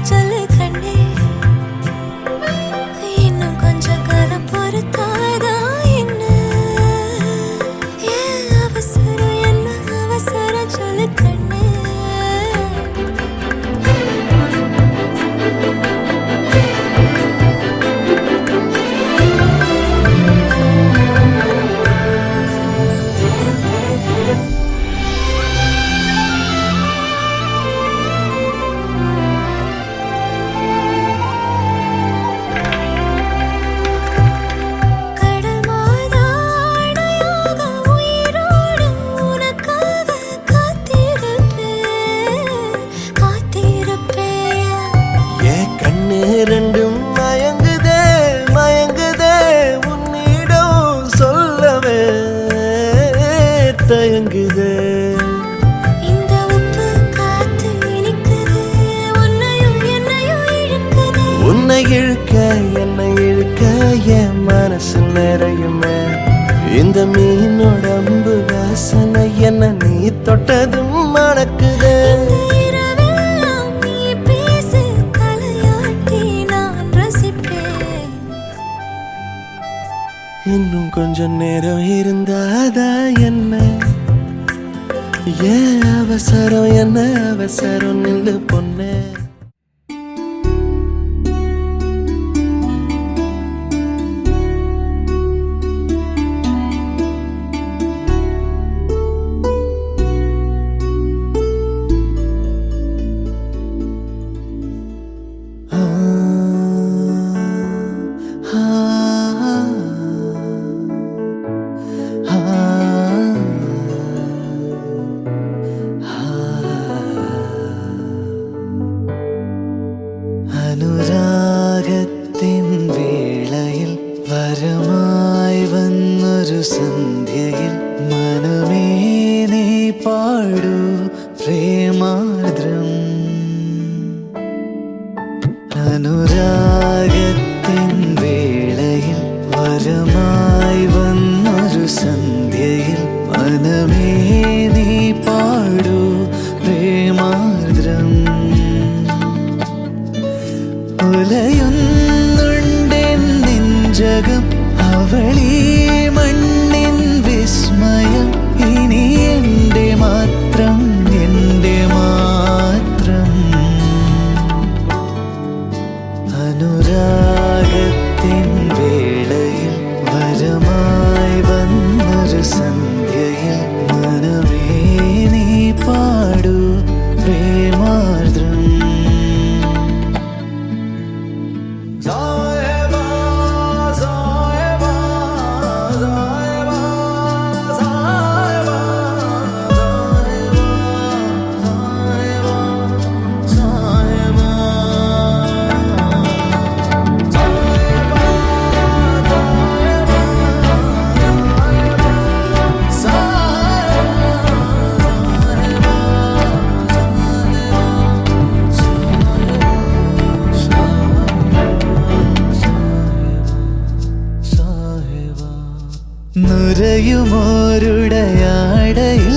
சொல்லு கண்ணே இன்னும் கொஞ்சம் காலம் பொறுத்தாதா என்ன அவசரம் என்ன அவசரம் சொல்லு கண்ணே ரெண்டும் மயங்குதே மயங்குதே உன்னிடம் சொல்லவே தயங்குதே இந்த உப்பு காத்து இனிக்குது உன்னையும் என்னையும் இழுக்குது உன்னை இழுக்க என்னை இழுக்க என் மனசு நிறையுமே இந்த மீனோடம்பு வாசனை என்ன நீ தொட்டதும் மணக்குதே இன்னும் கொஞ்சம் நேரம் இருந்தாதா என்ன? ஏன் அவசரம், என்ன அவசரம், நில்லு பொண்ணே. അനുരാഗത്തിൻ വേളയിൽ വരമായി വന്നൊരു സന്ധ്യയിൽ മനമേ നീ പാടൂ പ്രേമാർദ്രം. അനുരാഗത്തിൻ വേളയിൽ വരമായി വന്നൊരു സന്ധ്യയിൽ മനമേ നീ പാടൂ പ്രേമാർദ്രം. ഉലയുന്നുണ്ടെൻ നെഞ്ചകം അവളീ മണ്ണിൻ വിസ്മയം. ഇനി എൻ്റെ മാത്രം, എൻ്റെ മാത്രം. അനുരാഗത്തിൻ വേളയിൽ വരമായി വന്നൊരു സന്ധ്യയിൽ മനമേ നീ പാടൂ പ്രേമാർദ്രം. നുരയുമോരുടയാടയിൽ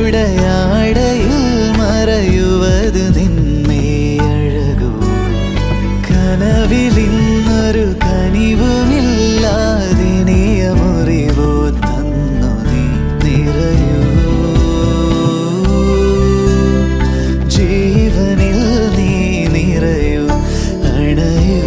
നുരയുമോരുടയാടയിൽ മറയുവത് നിന്മേ അഴകൂ. കനവിലിന്നൊരു കനിവുമില്ലാതിനിയ മുറിവോ തന്നു നീ നിറയൂ. ജീവനിൽ നീ നിറയൂ, അണയൂ.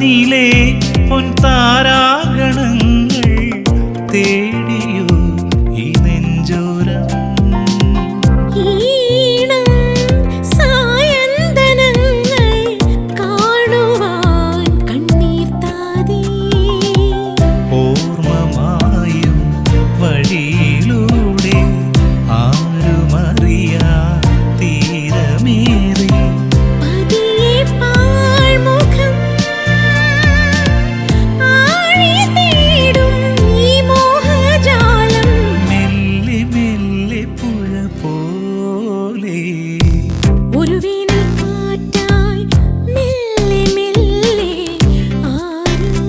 വാനിലെ പൊൻതാരാഗണങ്ങൾ തേടിയോ ഈ നെഞ്ചോരം. ഈണം സായന്തനങ്ങൾ കാണുവാൻ കണ്ണീർ താതി. ഓർമ്മമായും വഴിയിലൂടെ ആരുമറിയാ തീരമേറി പതിയെ പാഴ്മുഖം ആഴി തേടും ഈ മോഹജാലം. മെല്ലെ മെല്ലെ പുഴ പോലെ ഒരു വേനൽ കാറ്റായി മെല്ലെ മെല്ലെ ആരോ.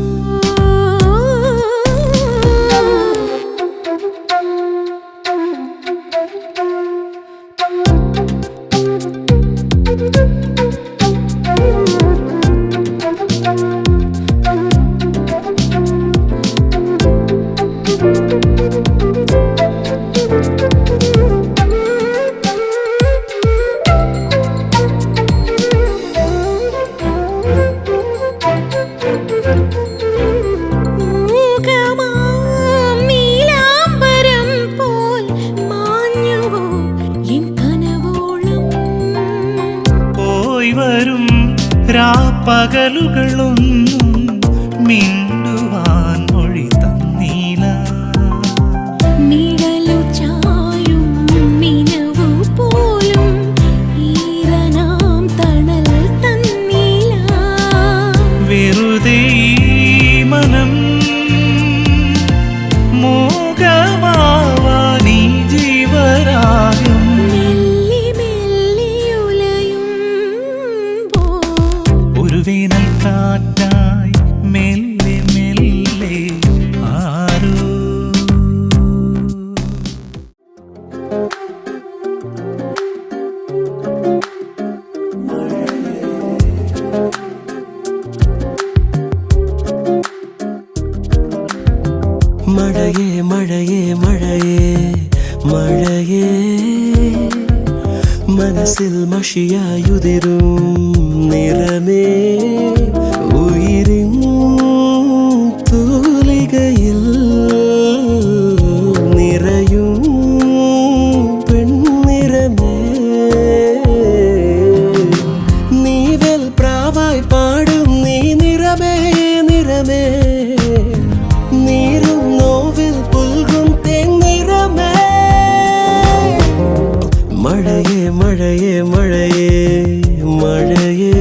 മൂകമാം നീലാംബരം പോൽ മാഞ്ഞുവോ എൻ കനവോളം. പോയി വരും രാപ്പകലുകളൊന്നും മിണ്ടുവാൻ മൊഴി തന്നീല. നിഴലു ചായും നിനവു പോലും ഈറനാം തണൽ തന്നില്ല. വെറുതെ ഈ മനം മോഹമാവാനീ ജീവരാഗം. മെല്ലെ മെല്ലെ ഉലയുമ്പോൾ ഒരു വേനൽ കാറ്റായി മെല്ലെ മെല്ലെ ആരോ. മഴയേ മഴയേ മഴയേ മഴയേ മനസ്സിൽ മഷിയായുതിരും നിറമേ ഉയിരിൻ തൂലികയിൽ നിറയും പെൺനിറമേ നീവൽ പ്രാവായി പാടും നീ നിറമേ നിറമേ നീരും നോവിൽ പുൽകും തേന്നിറമേ മഴയേ മഴയേ മഴയേ മഴയേ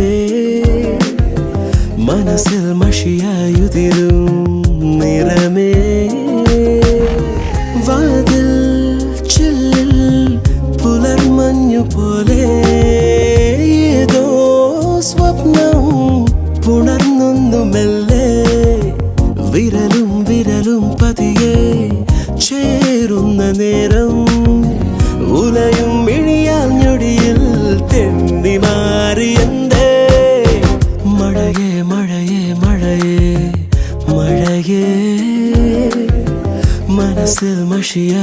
മനസ്സിൽ മഷിയായുതിരും നിറമേ വാതിൽ ചില്ലിൽ പുലർമഞ്ഞു പോലെ ഏതോ സ്വപ്നം പുണർന്നു മെല്ലെ വിരലും വിരലും പതിയെ ചേരുന്ന നേരം ഉലയും മിഴിയാൽ ഞൊടിയിൽ തെന്നി മാറിയെന്തേ മഴയേ മഴയേ മഴയേ മഴയേ മനസ്സിൽ മഷിയ